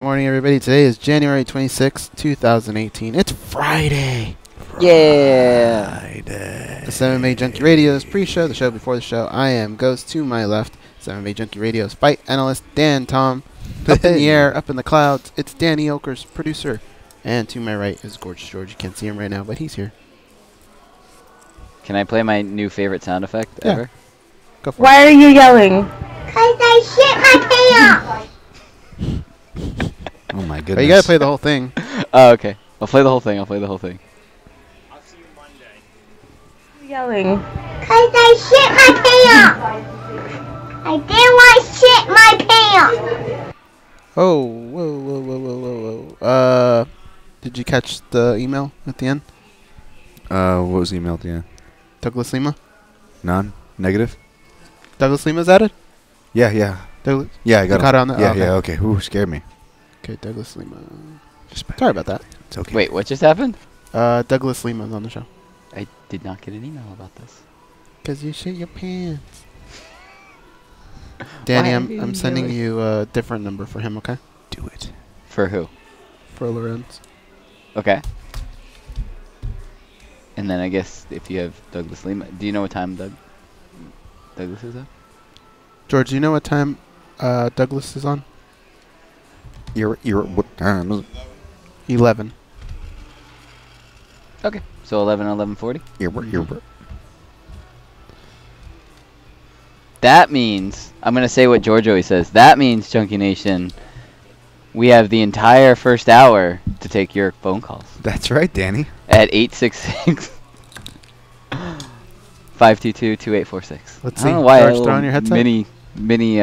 Morning, everybody. Today is January 26th, 2018. It's Friday. Yeah. Friday. The 7 Junkie Radio's pre-show, the show before the show. I am Ghost. To my left, 7 Junkie Radio's fight analyst, Dan Tom. Up in the air, up in the clouds, it's Danny Okers, producer. And to my right is Gorgeous George. You can't see him right now, but he's here. Can I play my new favorite sound effect ever? Go for Why are you yelling? 'Cause I shit my pants. Oh my goodness. But you gotta play the whole thing. Oh, okay. I'll play the whole thing. I'll see you Monday. Yelling. 'Cause I shit my pants. I didn't want to shit my pants. Oh, whoa. Did you catch the email at the end? What was the email at the end? Douglas Lima? None? Negative? Douglas Lima's added? Yeah. Douglas? Yeah, I got You caught it on the... Yeah, okay. Ooh, scared me. Okay, Douglas Lima. Sorry about that. It's okay. Wait, what just happened? Douglas Lima's on the show. I did not get an email about this. 'Cause you shit your pants. Danny, I'm sending you a different number for him, okay? Do it. For who? For Lorenz. Okay. And then I guess if you have Douglas Lima, do you know what time Douglas is up? George, do you know what time Douglas is on? You're what time is it? 11. Okay. So 11:40. That means, I'm going to say what George always says. That means, Junkie Nation, we have the entire first hour to take your phone calls. That's right, Danny. At 866 522-2846. Let's I don't know see. why George, a throw on your headset. mini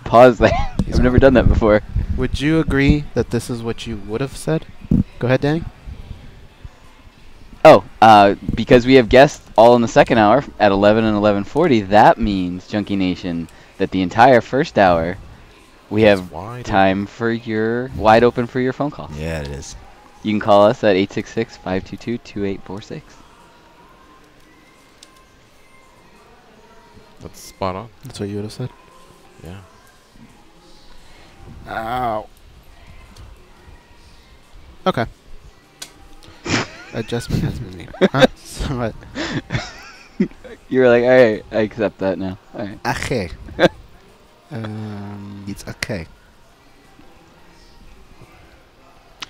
pause there. I've never done that before. Would you agree that this is what you would have said? Go ahead, Danny. Oh, because we have guests all in the second hour at 11 and 11:40, that means, Junkie Nation, that the entire first hour we have time for your wide open for your phone calls. Yeah, it is. You can call us at 866-522-2846. That's spot on. That's what you would have said. Yeah. Ow. Okay. Adjustment has been made. Huh? So what? You were like, alright, I accept that now. Alright. Okay. It's okay.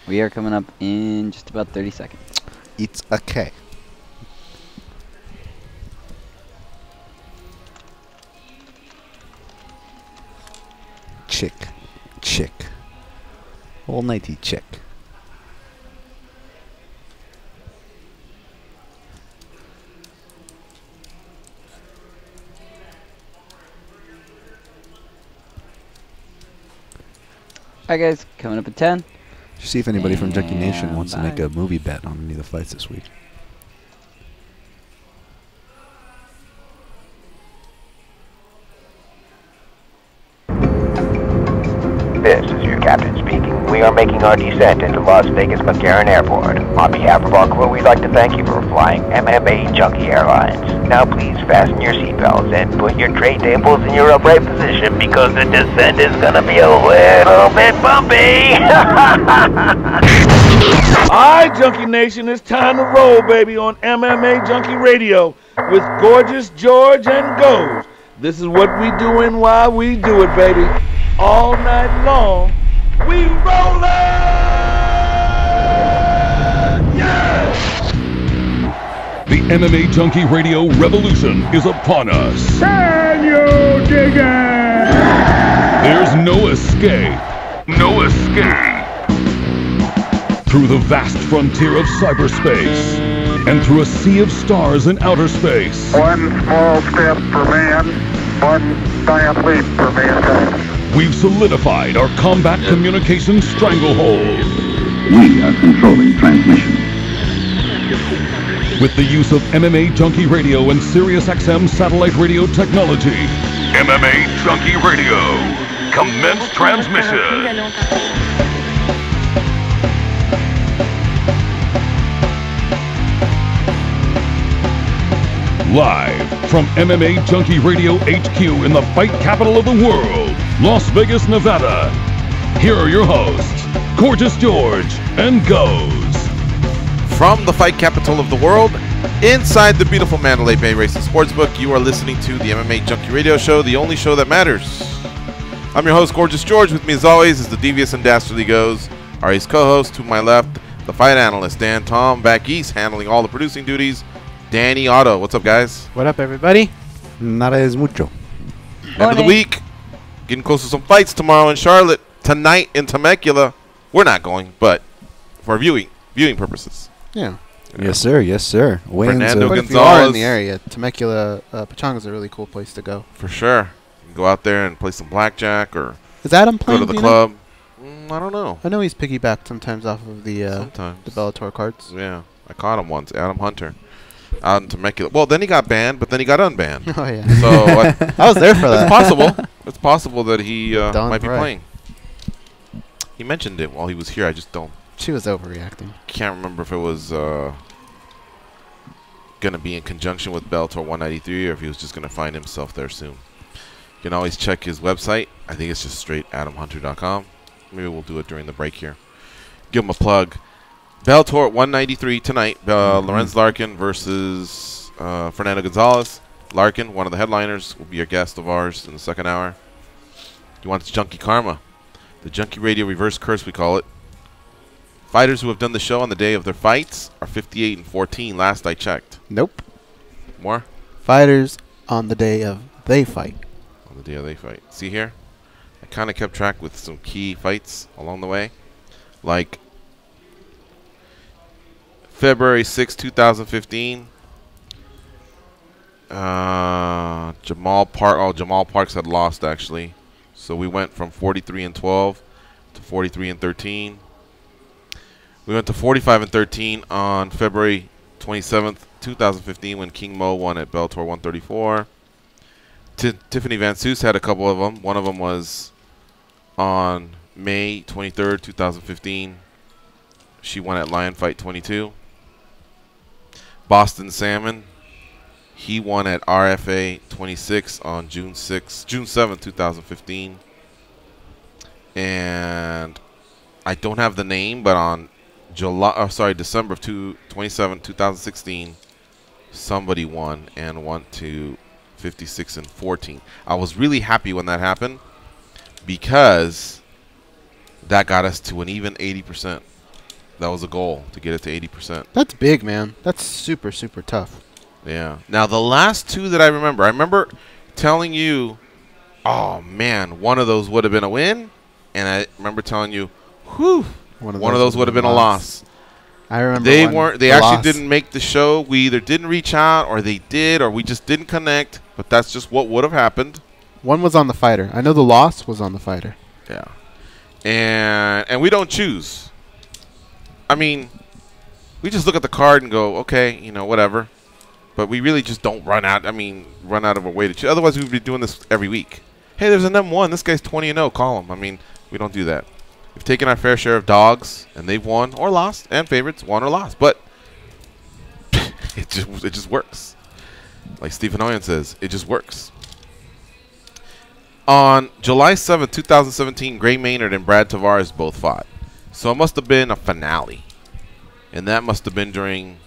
We are coming up in just about 30 seconds. It's okay. Chick. All nighty chick. Alright guys, coming up at 10. See if anybody from Junkie Nation wants to make bye. a movie bet on any of the fights this week. This is your captain speaking. We are making our descent into Las Vegas McCarran Airport. On behalf of our crew, we'd like to thank you for flying MMA Junkie Airlines. Now please fasten your seatbelts and put your tray tables in your upright position because the descent is gonna be a little bit bumpy. Alright, Junkie Nation, it's time to roll, baby, on MMA Junkie Radio with Gorgeous George and Ghost. This is what we doing while we do it, baby. All night long, we rollin'! Yeah! The MMA Junkie Radio revolution is upon us. Can you dig it? There's no escape. No escape. Through the vast frontier of cyberspace and through a sea of stars in outer space. One small step for man, one giant leap for mankind. We've solidified our combat communications stranglehold. We are controlling transmission. With the use of MMA Junkie Radio and SiriusXM satellite radio technology. MMA Junkie Radio. Commence transmission. Live from MMA Junkie Radio HQ in the fight capital of the world, Las Vegas, Nevada. here are your hosts, Gorgeous George and Goes. From the fight capital of the world, inside the beautiful Mandalay Bay Racing Sportsbook, you are listening to the MMA Junkie Radio Show, the only show that matters. I'm your host, Gorgeous George. With me, as always, is the devious and dastardly Goes, our ace co-host. To my left, the fight analyst, Dan Tom. Back east, handling all the producing duties, Danny Otto. What's up, guys? What up, everybody? Nada es mucho. End of the week. Getting close to some fights tomorrow in Charlotte. Tonight in Temecula. We're not going, but for viewing purposes. Yeah. Yes, sir. Yes, sir. Fernando But if you are in the area, Temecula, Pachanga's a really cool place to go. For sure. You can go out there and play some blackjack or Is Adam playing? go to the club. I don't know. I know he's piggybacked sometimes off of the Bellator cards. Yeah. I caught him once, Adam Hunter, out in Temecula. Well, then he got banned, but then he got unbanned. Oh, yeah. So I was there for that. It's possible. It's possible that he might be playing. He mentioned it while he was here. I just don't. She was overreacting. Can't remember if it was going to be in conjunction with Bellator 193 or if he was just going to find himself there soon. You can always check his website. I think it's just straight adamhunter.com. Maybe we'll do it during the break here. Give him a plug. Bellator 193 tonight. Lorenz Larkin versus Fernando Gonzalez. Larkin, one of the headliners, will be a guest of ours in the second hour. You want the Junkie Karma. The Junkie Radio Reverse Curse, we call it. Fighters who have done the show on the day of their fights are 58-14, last I checked. Nope. More? Fighters on the day of they fight. On the day of they fight. See here? I kind of kept track with some key fights along the way. Like February 6, 2015. Jamal Parks had lost, actually. So we went from 43-12 to 43-13. We went to 45-13 on February 27th, 2015 when King Mo won at Bellator 134. Tiffany Van Soos had a couple of them. One of them was on May 23rd, 2015. She won at Lion Fight 22. Boston Salmon, he won at RFA 26 on June 7th, 2015. And I don't have the name, but on December of 27, 2016, somebody won and went to 56-14. I was really happy when that happened because that got us to an even 80%. That was a goal, to get it to 80%. That's big, man. That's super, super tough. Yeah. Now, the last two that I remember telling you, oh, man, one of those would have been a win. And I remember telling you, whew, one of those would have been a loss. I remember they actually didn't make the show. We either didn't reach out or they did or we just didn't connect. But that's just what would have happened. One was on the fighter. I know the loss was on the fighter. Yeah. And we don't choose. I mean, we just look at the card and go, okay, you know, whatever. But we really just don't run out of our way to choose. Otherwise, we would be doing this every week. Hey, there's an M1. This guy's 20-0. Call him. I mean, we don't do that. We've taken our fair share of dogs, and they've won or lost, and favorites won or lost. But it just works. Like Stephen Oyen says, it just works. On July 7th, 2017, Gray Maynard and Brad Tavares both fought. So it must have been a finale. And that must have been during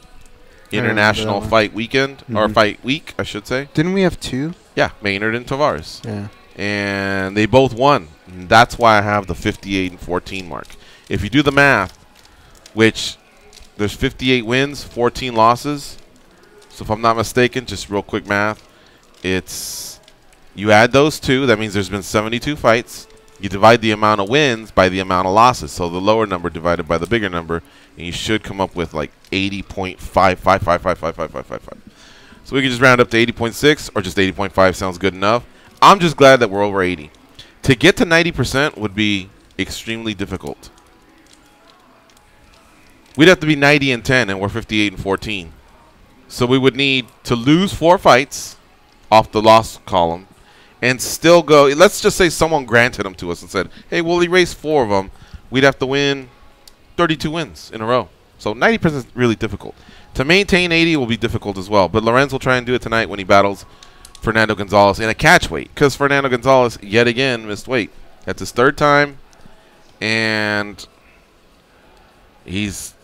International Fight Weekend, or Fight Week, I should say. Didn't we have two? Yeah, Maynard and Tavares. Yeah. And they both won. And that's why I have the 58-14 mark. If you do the math, which there's 58 wins, 14 losses. So if I'm not mistaken, just real quick math, it's you add those two, that means there's been 72 fights. You divide the amount of wins by the amount of losses. So the lower number divided by the bigger number, and you should come up with like 80.5555555. So we can just round up to 80.6 or just 80.5 sounds good enough. I'm just glad that we're over 80. To get to 90% would be extremely difficult. We'd have to be 90-10, and we're 58-14. So we would need to lose 4 fights off the loss column and still go. Let's just say someone granted them to us and said, hey, we'll erase 4 of them. We'd have to win 32 wins in a row. So 90% is really difficult. To maintain 80 will be difficult as well. But Lorenz will try and do it tonight when he battles Fernando Gonzalez in a catch weight, because Fernando Gonzalez, yet again, missed weight. That's his 3rd time. And he's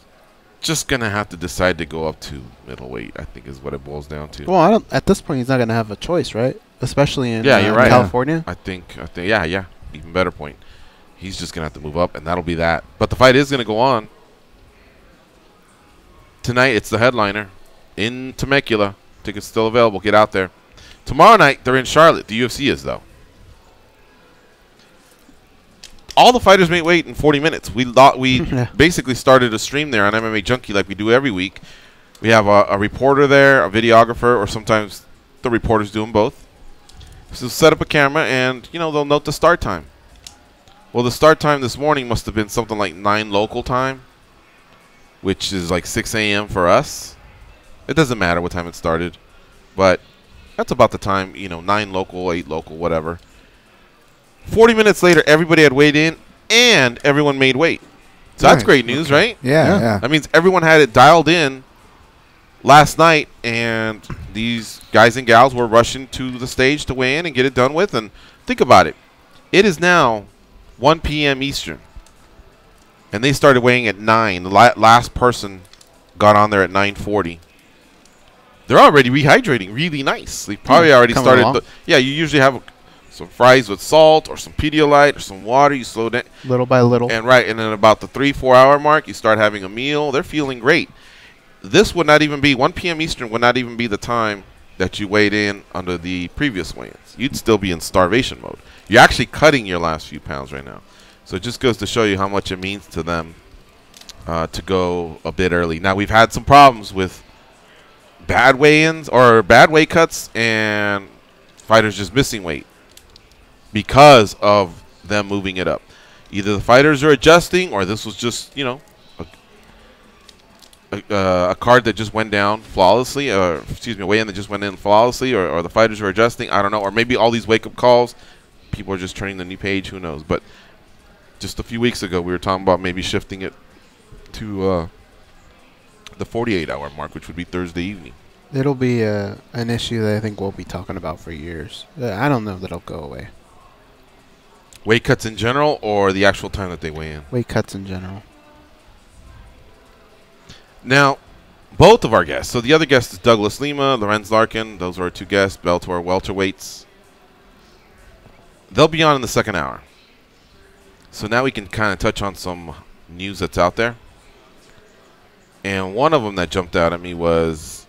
just going to have to decide to go up to middleweight, I think is what it boils down to. Well, at this point, he's not going to have a choice, right? Especially in you're right. California. I think, yeah. Even better point. He's just going to have to move up, and that'll be that. But the fight is going to go on. Tonight, it's the headliner in Temecula. Tickets still available. Get out there. Tomorrow night, they're in Charlotte. The UFC is, though. All the fighters may wait in 40 minutes. We basically started a stream there on MMA Junkie like we do every week. We have a reporter there, a videographer, or sometimes the reporters do them both. So set up a camera, and, they'll note the start time. Well, the start time this morning must have been something like 9 local time, which is like 6 a.m. for us. It doesn't matter what time it started, but that's about the time, 9 local, 8 local, whatever. 40 minutes later, everybody had weighed in, and everyone made weight. So that's great news, right? Yeah. That means everyone had it dialed in last night, and these guys and gals were rushing to the stage to weigh in and get it done with. And think about it. It is now 1 p.m. Eastern, and they started weighing at 9. The last person got on there at 9:40. They're already rehydrating really nice. They probably already started. You usually have some fries with salt or some Pedialyte or some water. You slow down little by little. And then about the 3-4 hour mark, you start having a meal. They're feeling great. This would not even be 1 p.m. Eastern. Would not even be the time that you weighed in under the previous weigh-ins. You'd still be in starvation mode. You're actually cutting your last few pounds right now. So it just goes to show you how much it means to them to go a bit early. Now, we've had some problems with bad weigh-ins or bad weight cuts and fighters just missing weight because of them moving it up. Either the fighters are adjusting, or this was just, a card that just went down flawlessly, or a weigh-in that just went in flawlessly, or the fighters are adjusting. I don't know. Or maybe all these wake-up calls, people are just turning the new page. Who knows? But just a few weeks ago, we were talking about maybe shifting it to the 48-hour mark, which would be Thursday evening. It'll be an issue that I think we'll be talking about for years. I don't know that it'll go away. Weight cuts in general, or the actual time that they weigh in? Weight cuts in general. Now, both of our guests. So the other guest is Douglas Lima, Lorenz Larkin. Those are our two guests, Bellator welterweights. They'll be on in the second hour. So now we can kind of touch on some news that's out there. And one of them that jumped out at me was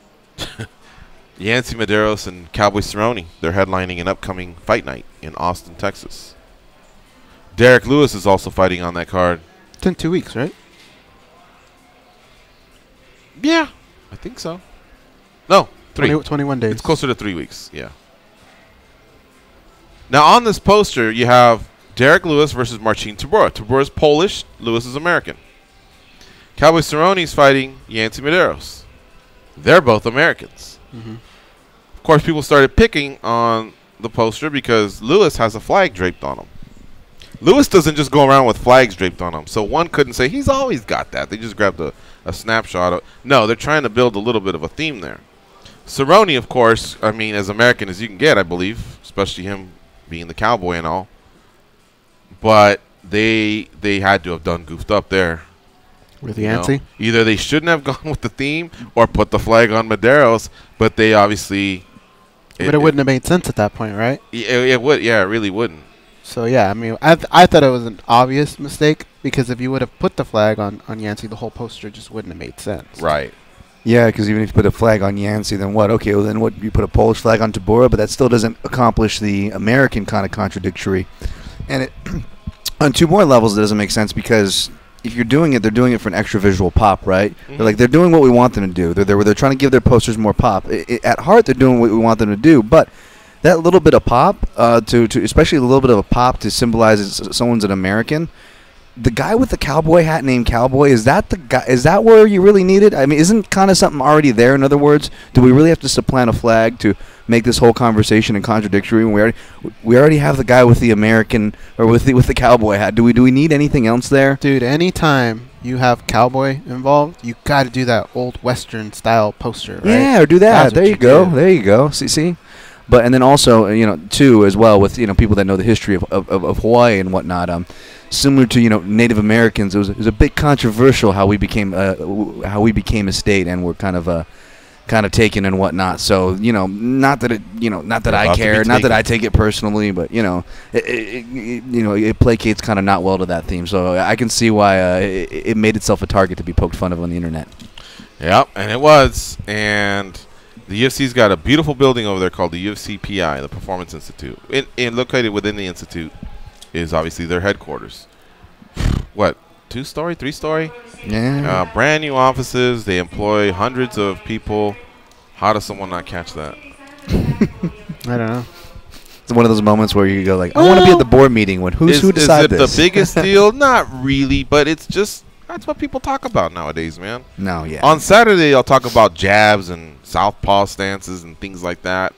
Yancy Medeiros and Cowboy Cerrone. They're headlining an upcoming fight night in Austin, Texas. Derek Lewis is also fighting on that card. It's in 2 weeks, right? Yeah, I think so. No, 21 days. It's closer to 3 weeks, yeah. Now, on this poster, you have Derek Lewis versus Marcin Tybura. Tybura is Polish. Lewis is American. Cowboy Cerrone is fighting Yancy Medeiros. They're both Americans. Mm-hmm. Of course, people started picking on the poster because Lewis has a flag draped on him. Lewis doesn't just go around with flags draped on him, so one couldn't say he's always got that. They just grabbed a snapshot of. No, they're trying to build a little bit of a theme there. Cerrone, of course, I mean, as American as you can get, I believe, especially him being the cowboy and all. But they had to have done goofed up there. With Yancy? Either they shouldn't have gone with the theme or put the flag on Medeiros, but they obviously. But it wouldn't have made sense at that point, right? It would. Yeah, it really wouldn't. So, yeah, I mean, I thought it was an obvious mistake because if you would have put the flag on Yancy, the whole poster just wouldn't have made sense. Right. Yeah, because even if you put a flag on Yancy, then what? Okay, well, then what? You put a Polish flag on Tybura, but that still doesn't accomplish the American kind of contradictory. And it on two more levels, it doesn't make sense because if you're doing it, they're doing it for an extra visual pop, right? Mm-hmm. They're doing what we want them to do. They're trying to give their posters more pop. At heart, they're doing what we want them to do, but that little bit of pop, to especially a little bit of a pop to symbolize someone's an American. The guy with the cowboy hat named Cowboy, is that the guy? Is that where you really need it? I mean, isn't kind of something already there? In other words, do we really have to supplant a flag to make this whole conversation and contradictory? When we already have the guy with the American or with the cowboy hat. Do we need anything else there? Dude, anytime you have cowboy involved, you got to do that old Western style poster, right? Yeah, or do that. There you go. There you go. See. But and then also, too, as well, with people that know the history of Hawaii and whatnot. Similar to Native Americans, it was a bit controversial how we became a state, and we're kind of taken and whatnot. So not that I care, not that I take it personally, but it placates kind of not well to that theme. So I can see why it made itself a target to be poked fun of on the internet. Yep, and it was. And the UFC's got a beautiful building over there called the UFC PI, the Performance Institute. And located within the institute is obviously their headquarters. What, 2-story, 3-story? Yeah. Brand new offices. They employ hundreds of people. How does someone not catch that? I don't know. It's one of those moments where you go like, I want to be at the board meeting when who decided this? Is it the biggest deal? Not really, but it's just that's what people talk about nowadays, man. No, yeah. On Saturday, I'll talk about jabs and southpaw stances and things like that.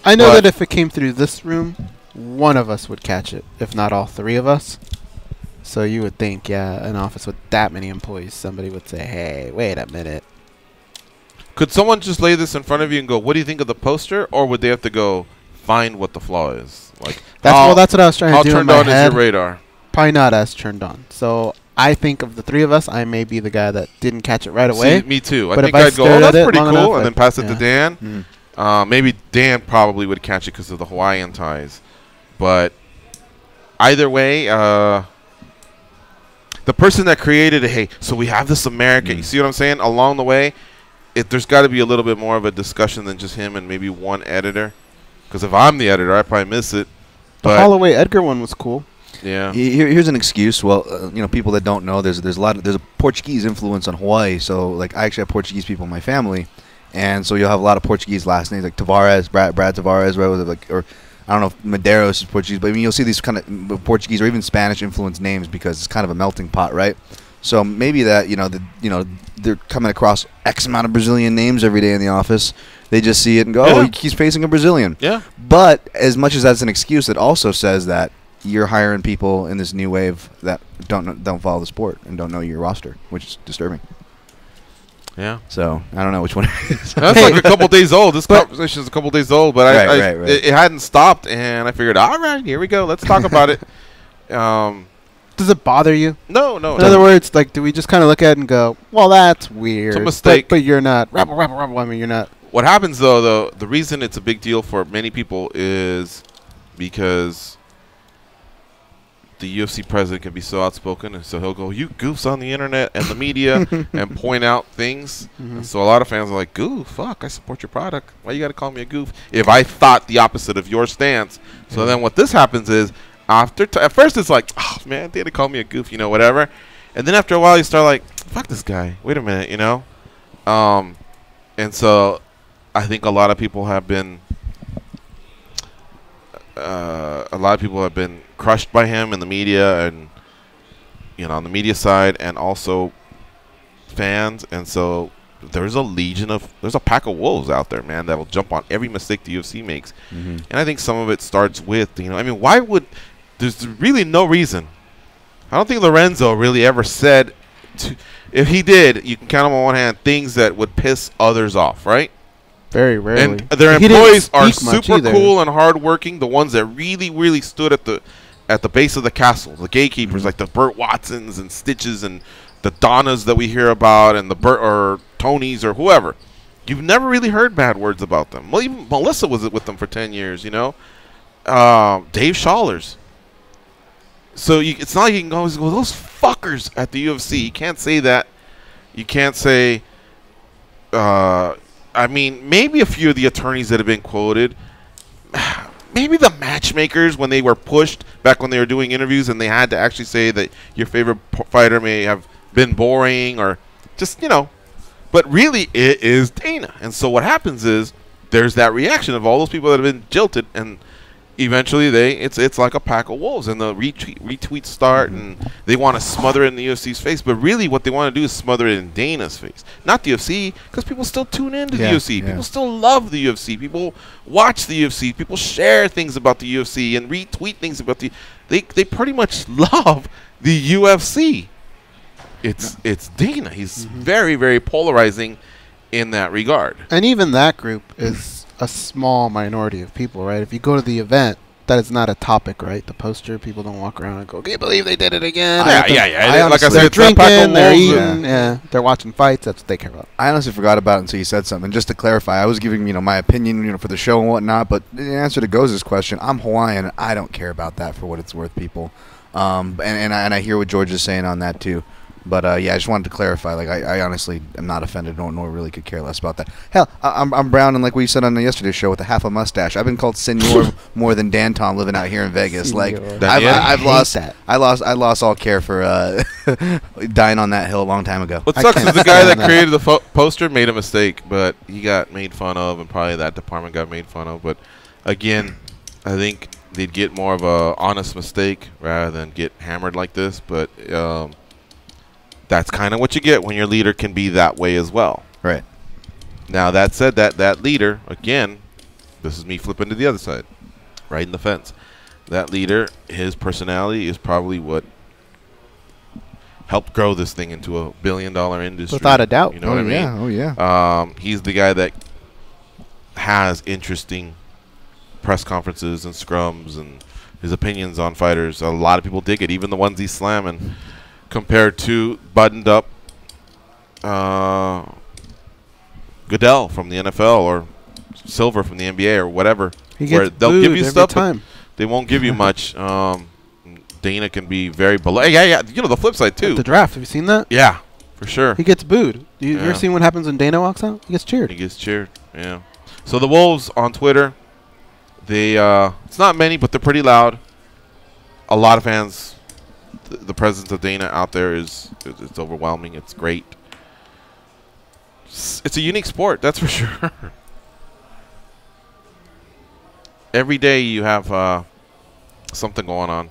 I know that if it came through this room, one of us would catch it, if not all three of us. So you would think, an office with that many employees, somebody would say, hey, wait a minute. Could someone just lay this in front of you and go, what do you think of the poster? Or would they have to go find what the flaw is? Like, that's what I was trying to do in my head. How turned on is your radar? Probably not as turned on. So I think of the three of us, I may be the guy that didn't catch it right away. See, me too. But I think I'd go, oh, that's pretty cool, enough, and then pass it to Dan. Mm. Maybe Dan probably would catch it because of the Hawaiian ties. But either way, the person that created it, hey, so we have this American. You see what I'm saying? Along the way, there's got to be a little bit more of a discussion than just him and maybe one editor. Because if I'm the editor, I probably miss it. The Holloway Edgar one was cool. Yeah. Here's an excuse. Well, people that don't know, there's a Portuguese influence on Hawaii. So like I actually have Portuguese people in my family, and so you'll have a lot of Portuguese last names like Tavares, Brad Tavares, right? Or I don't know if Medeiros is Portuguese, but I mean you'll see these kind of Portuguese or even Spanish influenced names because it's kind of a melting pot, right? So maybe that they're coming across X amount of Brazilian names every day in the office. They just see it and go, oh, he's facing a Brazilian. Yeah. But as much as that's an excuse, it also says that you're hiring people in this new wave that don't follow the sport and don't know your roster, which is disturbing. Yeah. So I don't know which one it is. That's like a couple days old. This conversation is a couple days old, but right. It hadn't stopped, and I figured, all right, here we go. Let's talk about it. Does it bother you? No. In other words, like, do we just kind of look at it and go, well, that's weird. It's a mistake. But you're not. Rebel. I mean, you're not. What happens, though, the reason it's a big deal for many people is because the UFC president can be so outspoken, and so he'll go, you goofs on the internet and the media and point out things. And so a lot of fans are like, goof, fuck, I support your product. Why you got to call me a goof if I thought the opposite of your stance? So then what this happens is, at first it's like, oh, man, they had to call me a goof, whatever. And then after a while you start like, fuck this guy. Wait a minute, And so I think a lot of people have been crushed by him in the media and on the media side and also fans, and so there's a pack of wolves out there, man, that will jump on every mistake the UFC makes. And I think some of it starts with why would there's really no reason. I don't think Lorenzo really ever said if he did, you can count them on one hand, things that would piss others off, right? Very rarely. And their employees are super cool and hardworking. The ones that really, really stood at the base of the castle, the gatekeepers, like the Burt Watsons and Stitches and the Donnas that we hear about, and the Burt or Tonys or whoever. You've never really heard bad words about them. Well, even Melissa was with them for 10 years, Dave Schallers. So it's not like you can always go, those fuckers at the UFC. You can't say that. You can't say, maybe a few of the attorneys that have been quoted, maybe the matchmakers when they were pushed back when they were doing interviews and they had to actually say that your favorite fighter may have been boring or just, but really it is Dana. And so what happens is there's that reaction of all those people that have been jilted, and eventually it's like a pack of wolves, and the retweets start, and they want to smother it in the UFC's face. But really what they want to do is smother it in Dana's face, not the UFC, because people still tune into the UFC. People still love the UFC. People watch the UFC. People share things about the UFC and retweet things about they pretty much love the UFC. It's Dana. He's very, very polarizing in that regard. And even that group is a small minority of people, right? If you go to the event, that is not a topic, right? The poster, people don't walk around and go, "Can you believe they did it again?" Yeah. Like I said, they're it's that pack of drinking, they're wolves. eating, they're watching fights. That's what they care about. I honestly forgot about it until you said something. Just to clarify, I was giving my opinion for the show and whatnot, but in answer to Goz's question, I'm Hawaiian. And I don't care about that for what it's worth, people. And I hear what George is saying on that too. But I just wanted to clarify. Like I honestly am not offended. Nor really could care less about that. Hell, I'm brown, and like what you said on the yesterday's show with a half a mustache. I've been called Senor more than Dan Tom living out here in Vegas. Like I lost all care for dying on that hill a long time ago. What sucks is the guy that created the poster made a mistake, but he got made fun of, and probably that department got made fun of. But again, I think they'd get more of a honest mistake rather than get hammered like this. But that's kind of what you get when your leader can be that way as well. Right. Now, that said, that leader, again, this is me flipping to the other side, right in the fence. That leader, his personality is probably what helped grow this thing into a billion-dollar industry. Without a doubt. You know what I mean? Oh, yeah. He's the guy that has interesting press conferences and scrums and his opinions on fighters. A lot of people dig it, even the ones he's slamming. Compared to buttoned up Goodell from the NFL or Silver from the NBA or whatever. Where they'll give you stuff, time. They won't give you much. Dana can be very below. Yeah. The flip side too. At the draft, have you seen that? Yeah, for sure. He gets booed. You ever seen what happens when Dana walks out? He gets cheered. He gets cheered. Yeah. So the Wolves on Twitter, they it's not many, but they're pretty loud. A lot of fans. The presence of Dana out there it's overwhelming. It's great. It's a unique sport, that's for sure. Every day you have something going on.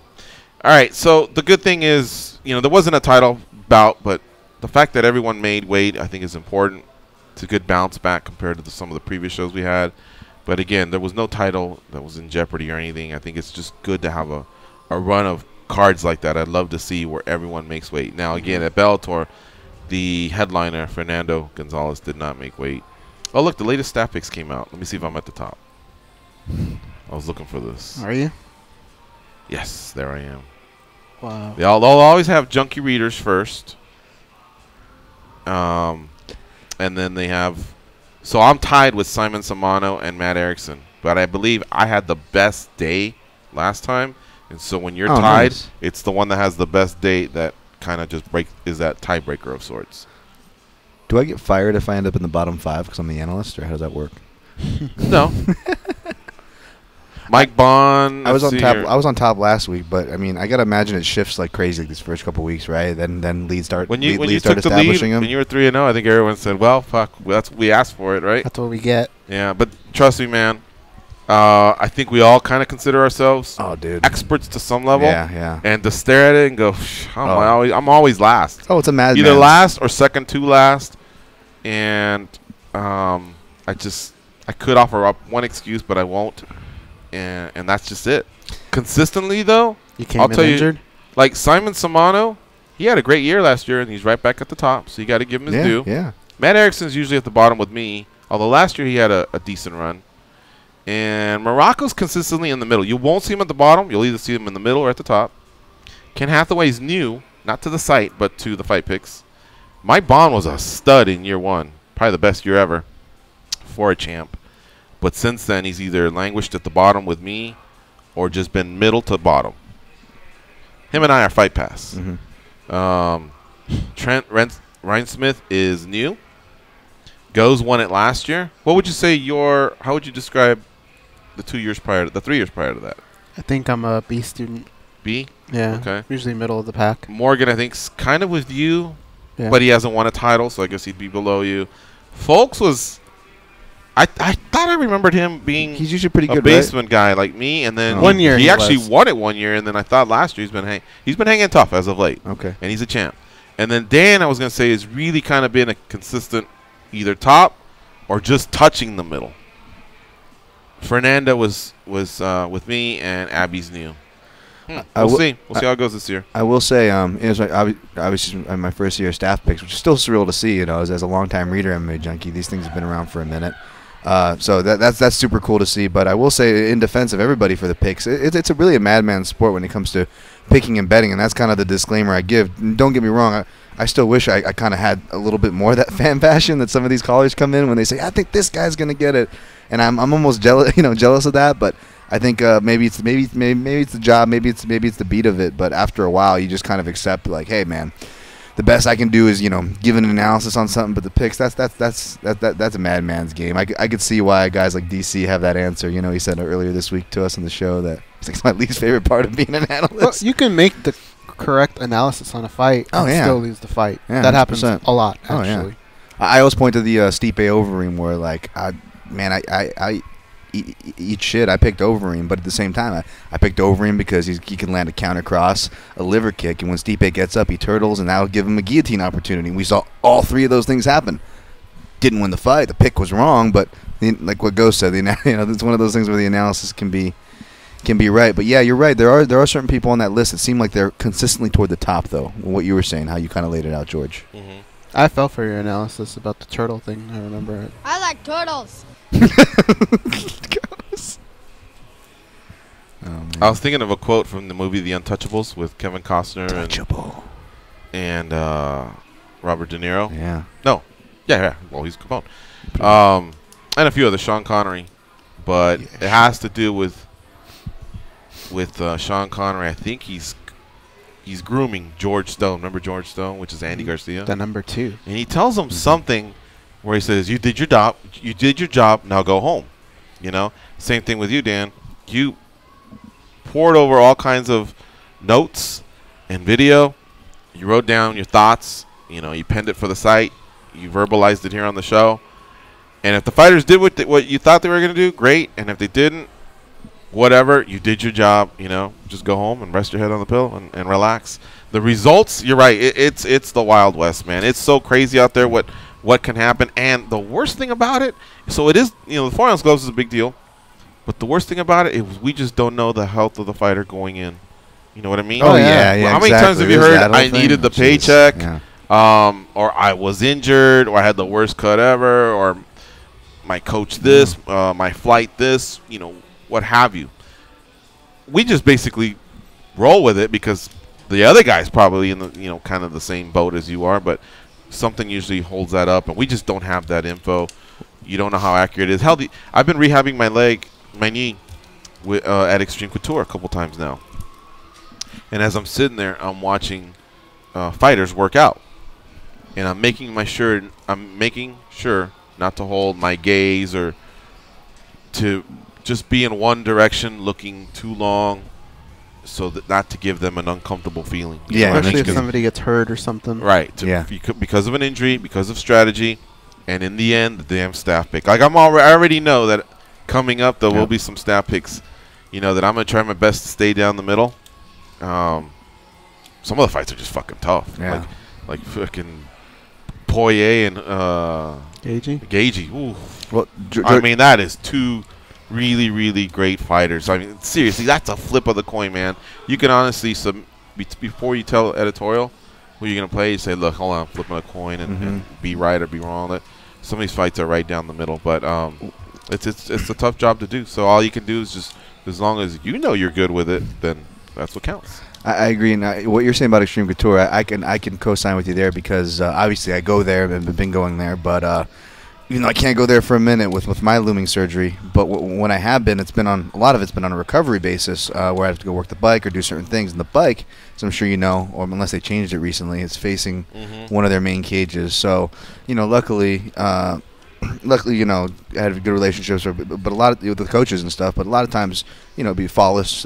All right, so the good thing is, there wasn't a title bout, but the fact that everyone made weight, I think, is important. It's a good bounce back compared to some of the previous shows we had. But again, there was no title that was in jeopardy or anything. I think it's just good to have a run of cards like that. I'd love to see where everyone makes weight. Now, again, at Bellator, the headliner, Fernando Gonzalez, did not make weight. Oh, look, the latest stat picks came out. Let me see if I'm at the top. I was looking for this. Are you? Yes, there I am. Wow. They'll always have junkie readers first. And then they have... So I'm tied with Simon Samano and Matt Erickson. But I believe I had the best day last time. And so when you're tied, nice. It's the one that has the best date that kind of just is that tiebreaker of sorts. Do I get fired if I end up in the bottom 5 because I'm the analyst, or how does that work? No. Mike Bond. I was on top. I was on top last week, but I mean, I gotta imagine it shifts like crazy these first couple weeks, right? Then leads start. When you start took the lead, them. when you were 3-0, I think everyone said, "Well, fuck, we asked for it, right?" That's what we get. Yeah, but trust me, man. I think we all kind of consider ourselves experts to some level. Yeah. And to stare at it and go, I'm always last. Oh, it's a madman. Either last or second to last. And I could offer up one excuse, but I won't. And that's just it. Consistently, though, I'll tell you, like Simon Samano, he had a great year last year, and he's right back at the top. So you got to give him his due. Yeah. Matt Erickson's usually at the bottom with me, although last year he had a decent run. And Morocco's consistently in the middle. You won't see him at the bottom. You'll either see him in the middle or at the top. Ken Hathaway's new, not to the site, but to the fight picks. Mike Bond was a stud in year 1. Probably the best year ever for a champ. But since then, he's either languished at the bottom with me or just been middle to bottom. Him and I are fight pass. Trent Reinsmith is new. Goes won it last year. What would you say how would you describe the 3 years prior to that? I think I'm a B student. B? Yeah. Okay. Usually middle of the pack. Morgan, I think, kind of with you, but he hasn't won a title, so I guess he'd be below you. Folks was... I thought I remembered him being he's usually pretty good, a basement guy like me, and then 1 year he actually won it 1 year, and then I thought last year he's been hanging tough as of late. Okay. And he's a champ. And then Dan, I was going to say, has really kind of been a consistent either top or just touching the middle. Fernanda was with me, and Abby's new. We'll see. We'll see how it goes this year. I will say, it was obviously my first year of staff picks, which is still surreal to see. As a longtime reader, MMA Junkie, these things have been around for a minute. So that's super cool to see. But I will say, in defense of everybody for the picks, it's really a madman sport when it comes to picking and betting, and that's kind of the disclaimer I give. And don't get me wrong, I still wish I kind of had a little bit more of that fan passion that some of these callers come in when they say, I think this guy's gonna get it, and I'm almost jealous of that. But I think maybe it's the job, maybe it's the beat of it. But after a while, you just kind of accept, like, hey man, the best I can do is give an analysis on something. But the picks, that's a madman's game. I could see why guys like DC have that answer. He said earlier this week to us on the show that it's my least favorite part of being an analyst. Well, you can make the correct analysis on a fight and still lose the fight. Yeah, that happens 100%. a lot, actually. I always point to the Stipe Overeem where, like, I eat shit. I picked Overeem, but at the same time, I picked Overeem because he can land a counter cross, a liver kick, and when Stipe gets up, he turtles, and that'll give him a guillotine opportunity. We saw all three of those things happen. Didn't win the fight. The pick was wrong, but like what Ghost said, it's one of those things where the analysis can be right. But yeah, you're right. There are certain people on that list that seem like they're consistently toward the top, though. What you were saying, how you kind of laid it out, George. Mm-hmm. I fell for your analysis about the turtle thing. I remember it. I like turtles. I was thinking of a quote from the movie The Untouchables with Kevin Costner and Robert De Niro. Yeah. No. Yeah. Well, he's Capone. And a few others, Sean Connery. But it has to do with Sean Connery. I think he's grooming George Stone. Remember George Stone, which is Andy Garcia? The number 2. And he tells him something where he says, you did your job, now go home. Same thing with you, Dan. You poured over all kinds of notes and video. You wrote down your thoughts. You penned it for the site. You verbalized it here on the show. And if the fighters did what you thought they were going to do, great. And if they didn't, whatever, you did your job. Just go home and rest your head on the pillow and relax. The results, you're right. It's the Wild West, man. It's so crazy out there what can happen. And the worst thing about it, so it is, the 4 ounce gloves is a big deal. But the worst thing about it is we just don't know the health of the fighter going in. You know what I mean? Oh, yeah. How many times have you heard I needed the paycheck, or I was injured, or I had the worst cut ever, or my coach this, my flight this, what have you. We just basically roll with it because the other guy's probably in the, kind of the same boat as you are, but something usually holds that up, and we just don't have that info. You don't know how accurate it is. Hell, I've been rehabbing my knee at Extreme Couture a couple times now. And as I'm sitting there, I'm watching fighters work out, and I'm making sure not to hold my gaze or to just be in one direction, looking too long, so that not to give them an uncomfortable feeling. Yeah, especially if somebody gets hurt or something. Right. Because of an injury, because of strategy, and in the end, the damn staff pick. Like I already know that coming up there will be some staff picks. That I'm gonna try my best to stay down the middle. Some of the fights are just fucking tough. Yeah. Like fucking Poirier and Gagey. Ooh. Well, I mean, that is two really, really great fighters. I mean, seriously, that's a flip of the coin, man. You can honestly, before you tell editorial who you're going to play, you say, look, hold on, I'm flipping a coin and be right or be wrong. Some of these fights are right down the middle, but it's a tough job to do. So all you can do is just, as long as you know you're good with it, then that's what counts. I agree. And what you're saying about Extreme Couture, I can co-sign with you there because obviously I go there and have been going there, but even though I can't go there for a minute with my looming surgery, but when I have been, a lot of it's been on a recovery basis where I have to go work the bike or do certain things. And the bike, as I'm sure you know, or unless they changed it recently, it's facing one of their main cages. So, luckily, I had good relationships, but a lot of with the coaches and stuff. But a lot of times, it'd be Fallis,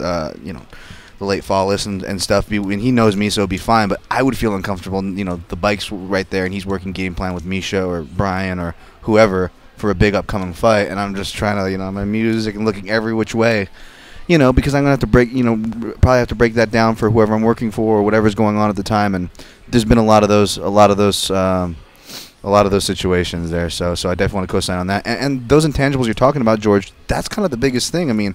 the late Fallis and stuff. And he knows me, so it'd be fine. But I would feel uncomfortable. The bike's right there, and he's working game plan with Misha or Brian or whoever for a big upcoming fight, and I'm just trying to, my music and looking every which way, because I'm gonna have to break, probably have to break that down for whoever I'm working for or whatever's going on at the time. And there's been a lot of those situations there. So I definitely want to co-sign on that. And those intangibles you're talking about, George, that's kind of the biggest thing. I mean,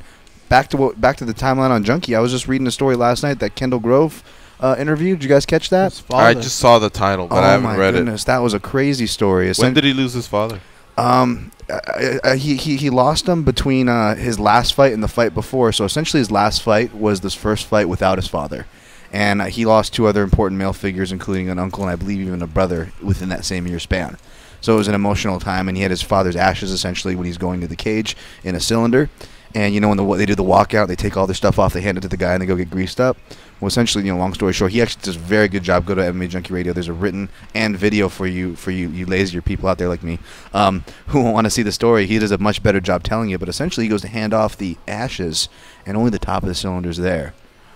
back to the timeline on Junkie. I was just reading a story last night, that Kendall Grove interview. Did you guys catch that? I just saw the title, but I haven't read it. That was a crazy story. When did he lose his father? He lost him between his last fight and the fight before. So essentially, his last fight was this first fight without his father, and he lost 2 other important male figures, including an uncle and I believe even a brother within that same year span. So it was an emotional time, and he had his father's ashes essentially when he's going to the cage in a cylinder. And you know when they do the walkout, they take all their stuff off, they hand it to the guy, and they go get greased up. Well, essentially, long story short, he actually does a very good job. Go to MMA Junkie Radio. There's a written and video for you lazier people out there like me who want to see the story. He does a much better job telling you. But essentially, he goes to hand off the ashes, and only the top of the cylinder is there.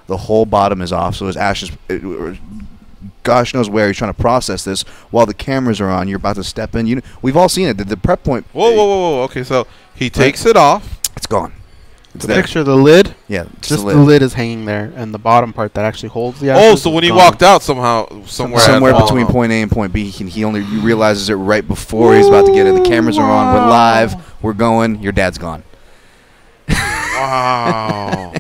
The whole bottom is off, so his ashes, gosh knows where he's trying to process this while the cameras are on. You're about to step in. We've all seen it. The prep point. Whoa. Okay, so he takes it off. It's gone. It's the picture of the lid. Yeah, just the lid is hanging there, and the bottom part that actually holds the ashes. Oh, so when he walked out, somewhere between point A and point B, he only realizes it right before he's about to get in. The cameras are on. We're live. We're going. Your dad's gone. Wow.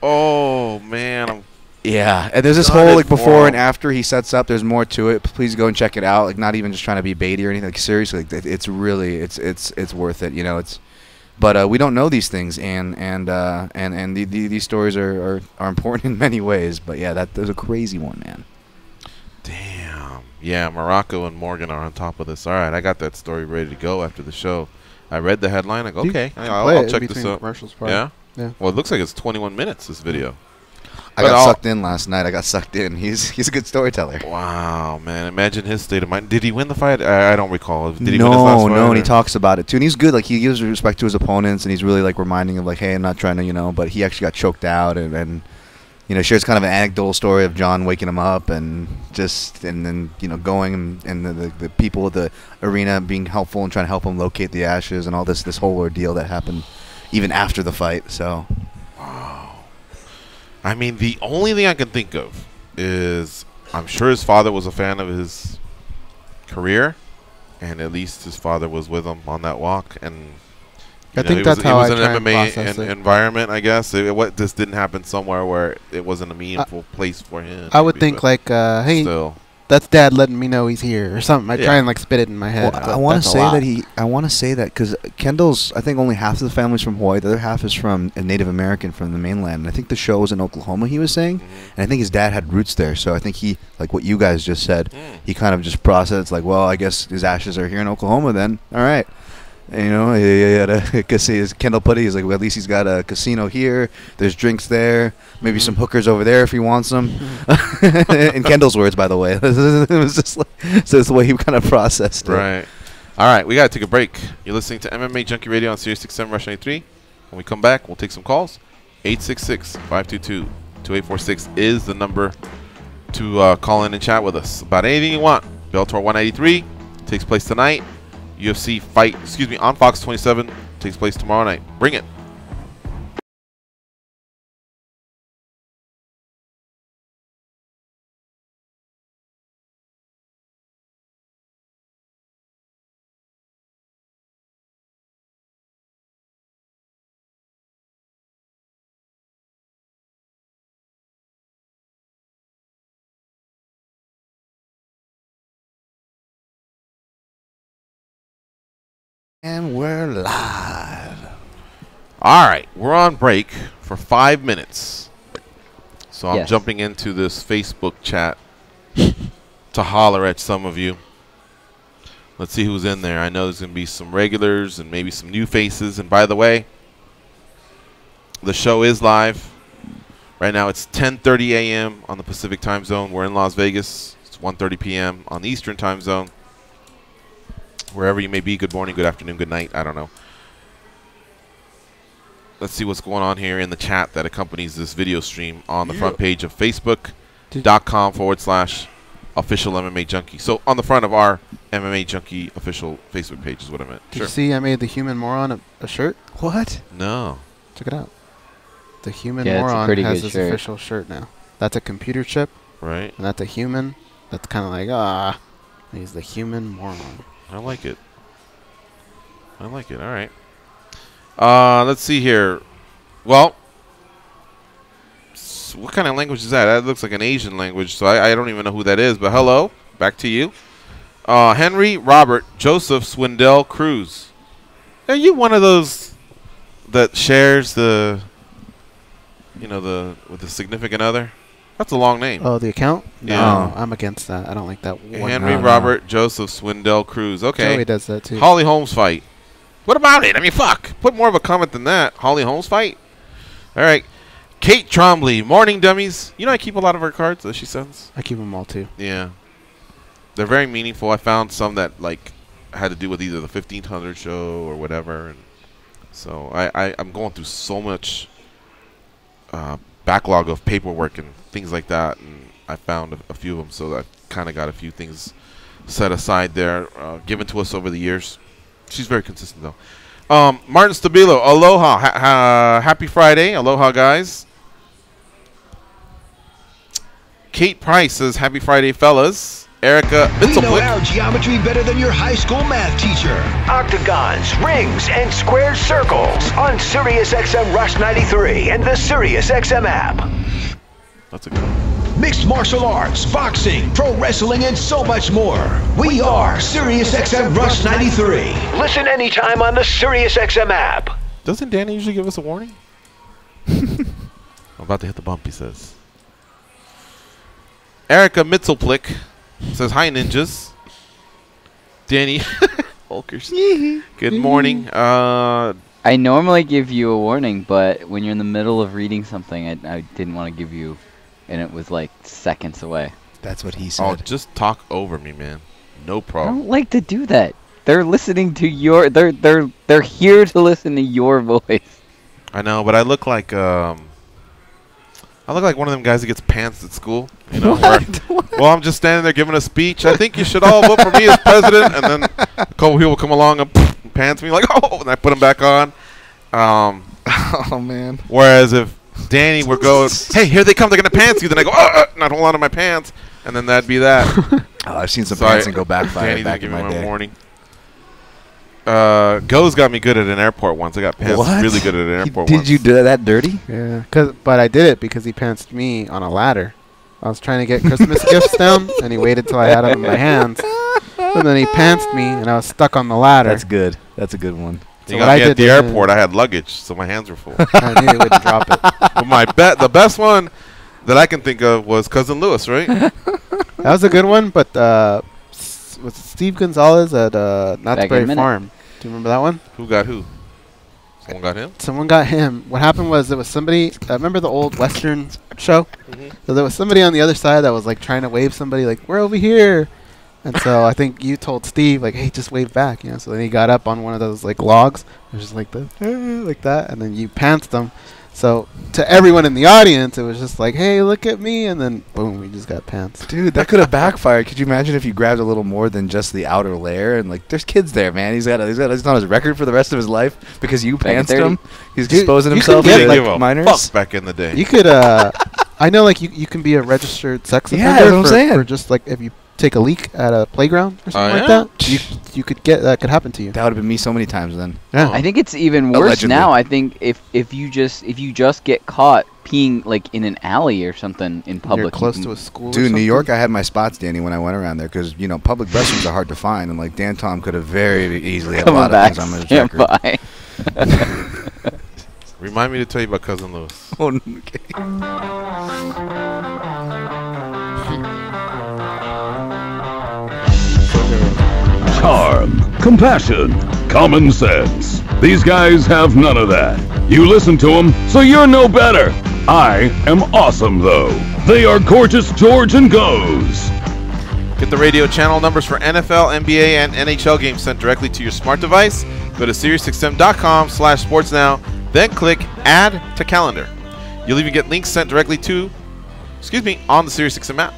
Oh man. Yeah, and there's this whole before and after he sets up. There's more to it. Please go and check it out. Not even just trying to be baity or anything. Seriously, it's really it's worth it. It's. But we don't know these things, and these stories are important in many ways. But yeah, that was a crazy one, man. Damn. Yeah, Morocco and Morgan are on top of this. All right, I got that story ready to go after the show. I read the headline. I go, okay, I'll check this out. Yeah. Well, it looks like it's 21 minutes. This video. I got sucked in last night. I got sucked in. He's a good storyteller. Wow, man! Imagine his state of mind. Did he win the fight? I don't recall. Did he win his last fight? No, and he talks about it too. And he's good. Like he gives respect to his opponents, and he's really reminding of hey, I'm not trying to, but he actually got choked out, and shares kind of an anecdotal story of John waking him up, and then going and the people at the arena being helpful and trying to help him locate the ashes and all this whole ordeal that happened even after the fight. So. Wow. I mean, the only thing I can think of is I'm sure his father was a fan of his career, and at least his father was with him on that walk. And I think that's how I try and process it. MMA environment, I guess. This didn't happen somewhere where it wasn't a meaningful place for him. I would think hey, still. That's Dad letting me know he's here or something. I try and spit it in my head. Well, I want to say that because Kendall's, I think only half of the family's from Hawaii. The other half is from a Native American from the mainland. And I think the show was in Oklahoma, he was saying. And I think his dad had roots there. So I think he, like what you guys just said, he kind of just processed well, I guess his ashes are here in Oklahoma then. All right. And, he had as Kendall put it, he's like, well, at least he's got a casino here. There's drinks there. Maybe some hookers over there if he wants them. In Kendall's words, by the way. It was just so it's the way he kind of processed it. Right. All right, we got to take a break. You're listening to MMA Junkie Radio on Sirius 67 Rush 93. When we come back, we'll take some calls. 866-522-2846 is the number to call in and chat with us about anything you want. Bellator 193 takes place tonight. UFC fight, on Fox 27 takes place tomorrow night. Bring it. And we're live. All right, we're on break for 5 minutes. So I'm jumping into this Facebook chat to holler at some of you. Let's see who's in there. I know there's going to be some regulars and maybe some new faces. And by the way, the show is live. Right now it's 10:30 a.m. on the Pacific time zone. We're in Las Vegas. It's 1:30 p.m. on the Eastern time zone. Wherever you may be, good morning, good afternoon, good night. I don't know. Let's see what's going on here in the chat that accompanies this video stream on the front page of Facebook.com/official MMA Junkie. So on the front of our MMA Junkie official Facebook page is what I meant. Did you see I made the Human Moron a shirt? What? No. Check it out. The Human Moron has his official shirt now. That's a computer chip. Right. And that's a human. That's kind of he's the Human Moron. I like it. All right. Let's see here. Well, what kind of language is that? That looks like an Asian language, so I don't even know who that is. But hello, back to you. Henry Robert Joseph Swindell Cruz. Are you one of those that shares the, with the significant other? That's a long name. Oh, the account? No, Yeah. I'm against that. I don't like that one. Henry Robert Joseph Swindell Cruz. Okay. Joey does that too. Holly Holmes fight. What about it? I mean, fuck. Put more of a comment than that. Holly Holmes fight. All right. Kate Trombley. Morning, dummies. I keep a lot of her cards that she sends. I keep them all too. Yeah. They're very meaningful. I found some that, had to do with either the 1500 show or whatever. And so I'm going through so much backlog of paperwork and things like that, and I found a few of them, so I kind of got a few things set aside there, given to us over the years. She's very consistent, though. Martin Stabilo, aloha. Happy Friday. Aloha, guys. Kate Price says, happy Friday, fellas. Erica We know our geometry better than your high school math teacher. Octagons, rings, and square circles on Sirius XM Rush 93 and the Sirius XM app. That's a good one. Mixed martial arts, boxing, pro wrestling, and so much more. We are Sirius XM Rush 93. Listen anytime on the Sirius XM app. Doesn't Danny usually give us a warning? I'm about to hit the bump, he says. Erica Mitzelplick says, hi, ninjas. Danny Volkers. Good morning. I normally give you a warning, but when you're in the middle of reading something, I didn't want to give you, and it was like seconds away. That's what he said. Oh, just talk over me, man. No I problem. don't like to do that. They're listening to your. They're here to listen to your voice. I know, but I look like one of them guys that gets pants at school. Where, well, I'm just standing there giving a speech. I think you should all vote for me as president, and then a couple people come along and pants me like, oh, and I put them back on. Oh man. Whereas if Danny would go, hey, here they come, they're gonna pants you, then I go, and I'd hold on to my pants, and then that'd be that. I've seen some pants and go backfire Danny back didn't in give my me day. warning. Go's got me good at an airport once. I got pants really good at an airport once. Did you do that dirty? Yeah, but I did it because he pantsed me on a ladder. I was trying to get Christmas gifts down, and he waited till I had them in my hands. And then he pantsed me, and I was stuck on the ladder. That's good. That's a good one. You got me at the airport. I had luggage, so my hands were full. I knew he wouldn't drop it. But the best one that I can think of was Cousin Lewis, right? That was a good one, but was it Steve Gonzalez at Knott's Farm? Do you remember that one? Who got who? Someone got him? Someone got him. What happened was there was somebody. Remember the old Western show? Mm-hmm. So there was somebody on the other side that was like trying to wave somebody like, we're over here. And so I think you told Steve like, hey, just wave back. So then he got up on one of those like logs. It was just like like that. And then you pantsed him. So to everyone in the audience, it was just like, hey, look at me. And then boom, we just got pants. Dude, that could have backfired. Could you imagine if you grabbed a little more than just the outer layer? And like, there's kids there, man. He's on his record for the rest of his life because you pantsed him. He's exposing himself to like minors. Fuck back in the day. You could, I know, like you can be a registered sex offender. Yeah, that's what I'm saying. For just like if you take a leak at a playground or something like that, you could get that could happen to you. That would have been me so many times then. Yeah. I think it's even worse Allegedly. now. I think if you just get caught peeing like in an alley or something in public, You're close to a school. Dude, in New York, I had my spots, Danny, when I went around there because public restrooms are hard to find, and like Dan Tom could have very easily had a lot of things on his record. Remind me to tell you about Cousin Lewis. Oh, okay. Charm, compassion, common sense. These guys have none of that. You listen to them, so you're no better. I am awesome, though. They are Gorgeous George and Goes. Get the radio channel numbers for NFL, NBA, and NHL games sent directly to your smart device. Go to SiriusXM.com/sportsnow, then click Add to Calendar. You'll even get links sent directly to, on the SiriusXM app.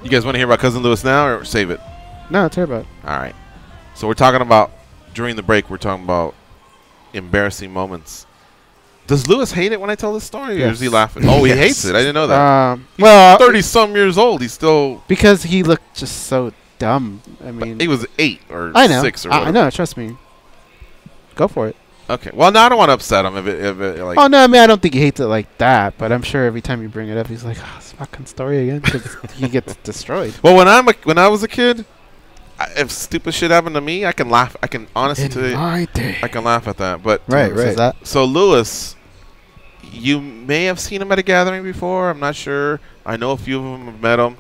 You guys want to hear about Cousin Lewis now or save it? No, it's about. All right. So we're talking about, during the break, we're talking about embarrassing moments. Does Lewis hate it when I tell this story, or is he laughing? Oh, he hates it. I didn't know that. Well, 30-some years old. He's still... Because he looked just so dumb. I mean... He was 8 or I know. 6 or whatever. I know. Trust me. Go for it. Okay. Well, now I don't want to upset him if it like. Oh no, I mean I don't think he hates it like that, but I'm sure every time you bring it up, he's like, "Oh, this fucking story again," because he gets destroyed. Well, when I was a kid, if stupid shit happened to me, I can laugh. I can honestly tell you, I can laugh at that. But right. So Lewis, you may have seen him at a gathering before. I'm not sure. I know a few of them have met him.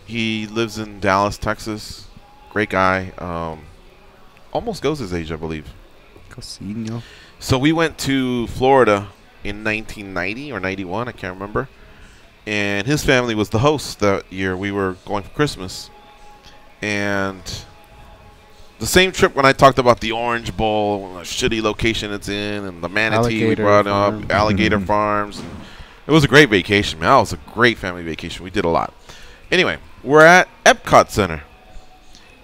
He lives in Dallas, Texas. Great guy. Almost goes his age, I believe. So we went to Florida in 1990 or 91, I can't remember. And his family was the host that year. We were going for Christmas. And the same trip when I talked about the Orange Bowl, a shitty location it's in, and the manatee we brought up, alligator farms. And it was a great vacation, man. It was a great family vacation. We did a lot. Anyway, we're at Epcot Center.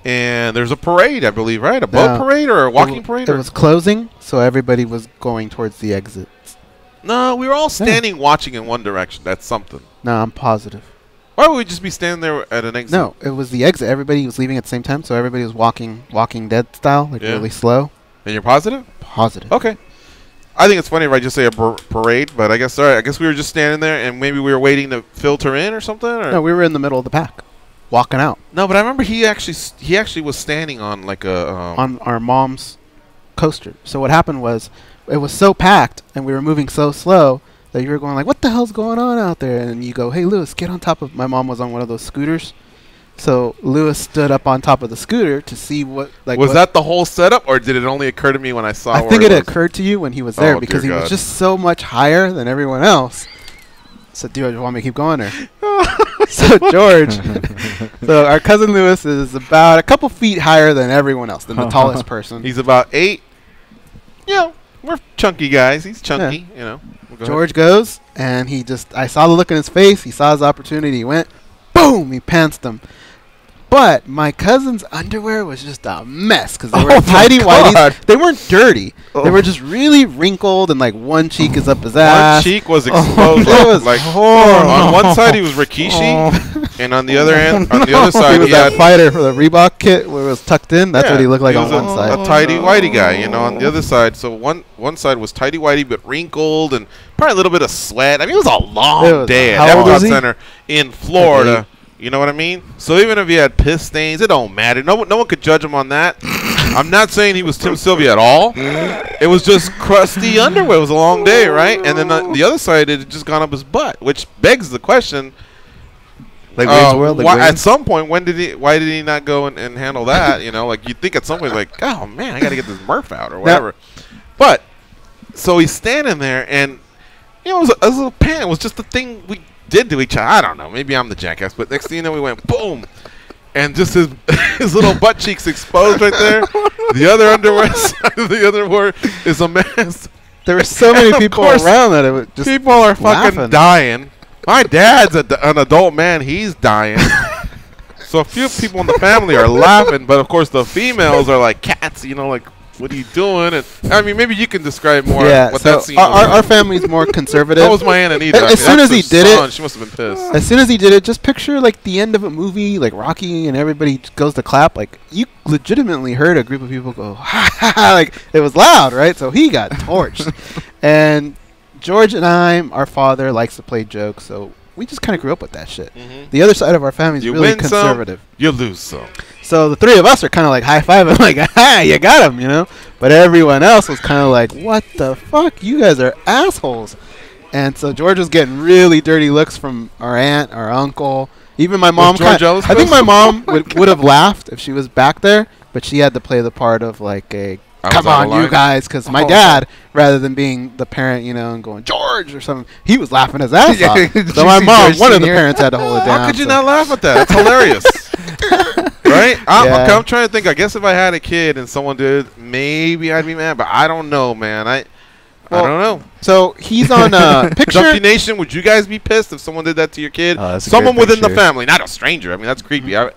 And there's a parade, I believe, right? A boat parade or a walking parade? It was closing, so everybody was going towards the exits. No, we were all standing watching in one direction. That's something. No, I'm positive. Why would we just be standing there at an exit? No, it was the exit. Everybody was leaving at the same time, so everybody was walking dead style, like really slow. And you're positive? Positive. Okay. I think it's funny if I just say a parade, but I guess I guess we were just standing there and maybe we were waiting to filter in or something. Or? No, we were in the middle of the pack, walking out. No, but I remember he actually was standing on like a on our mom's coaster. So what happened was it was so packed and we were moving so slow that you were going like, "What the hell's going on out there?" And you go, "Hey, Lewis, get on top of." My mom was on one of those scooters. So Lewis stood up on top of the scooter to see what was that the whole setup, or did it only occur to me when I saw? I think it occurred to you when he was there because he was just so much higher than everyone else. So, do you want me to keep going, or? So George, so our cousin Lewis is about a couple feet higher than everyone else, than the tallest person. He's about 8. You know, we're chunky guys. He's chunky. You know. George goes, and I saw the look in his face. He saw his opportunity. He went, boom, he pantsed him. But my cousin's underwear was just a mess because they were tidy whities. They weren't dirty. They were just really wrinkled, and like one cheek is up his ass. One cheek was exposed. It was like horrible. On one side he was Rikishi, and on the other side he was that fighter for the Reebok kit where it was tucked in. That's what he looked like on one side. A tidy whitey guy, you know. On the other side, so one side was tidy whitey but wrinkled and probably a little bit of sweat. I mean, it was a long day at Epcot Center in Florida. You know what I mean? So even if he had piss stains, it don't matter. No one could judge him on that. I'm not saying he was Tim Sylvia at all. It was just crusty underwear. It was a long day, right? And then the other side, it had just gone up his butt, which begs the question. Like Wayne's World? At some point, why did he not go and handle that? You know, like you'd think at some point, like, oh man, I got to get this Murph out or whatever. But so he's standing there, and you know, it was a little pan. It was just the thing we did to each other. I don't know. Maybe I'm the jackass, but next thing you know, we went boom, and just his little butt cheeks exposed right there. The other underwear side of the underwear is a mess. There were so many people around that it was just people are fucking dying. My dad's an adult man. He's dying. So a few people in the family are laughing, but of course the females are like cats. You know, like, what are you doing? And I mean, maybe you can describe more what that scene was. Our family's more conservative. That was my Aunt Anita. As soon as he did it, she must have been pissed. As soon as he did it, just picture like the end of a movie, like Rocky, and everybody goes to clap. Like you legitimately heard a group of people go, ha ha ha, like it was loud, right? So he got torched. And George and our father likes to play jokes, so we just kind of grew up with that shit. The other side of our family is really conservative. You lose some. So the three of us are kind of like high-fiving, like, ha, you got him, you know? But everyone else was kind of like, what the fuck? You guys are assholes. And so George was getting really dirty looks from our aunt, our uncle. Even my mom. I think my mom would have laughed if she was back there, but she had to play the part of like a, come on, you guys, because my dad, rather than being the parent, you know, and going, George, or something, he was laughing his ass off. So my mom, one of the parents had to hold it down. How could you not laugh at that? That's hilarious. Right? I'm trying to think. I guess if I had a kid and someone did, maybe I'd be mad, but I don't know, man. I don't know. So he's on picture. Junkie Nation, would you guys be pissed if someone did that to your kid? Someone within the family, not a stranger. I mean, that's creepy. And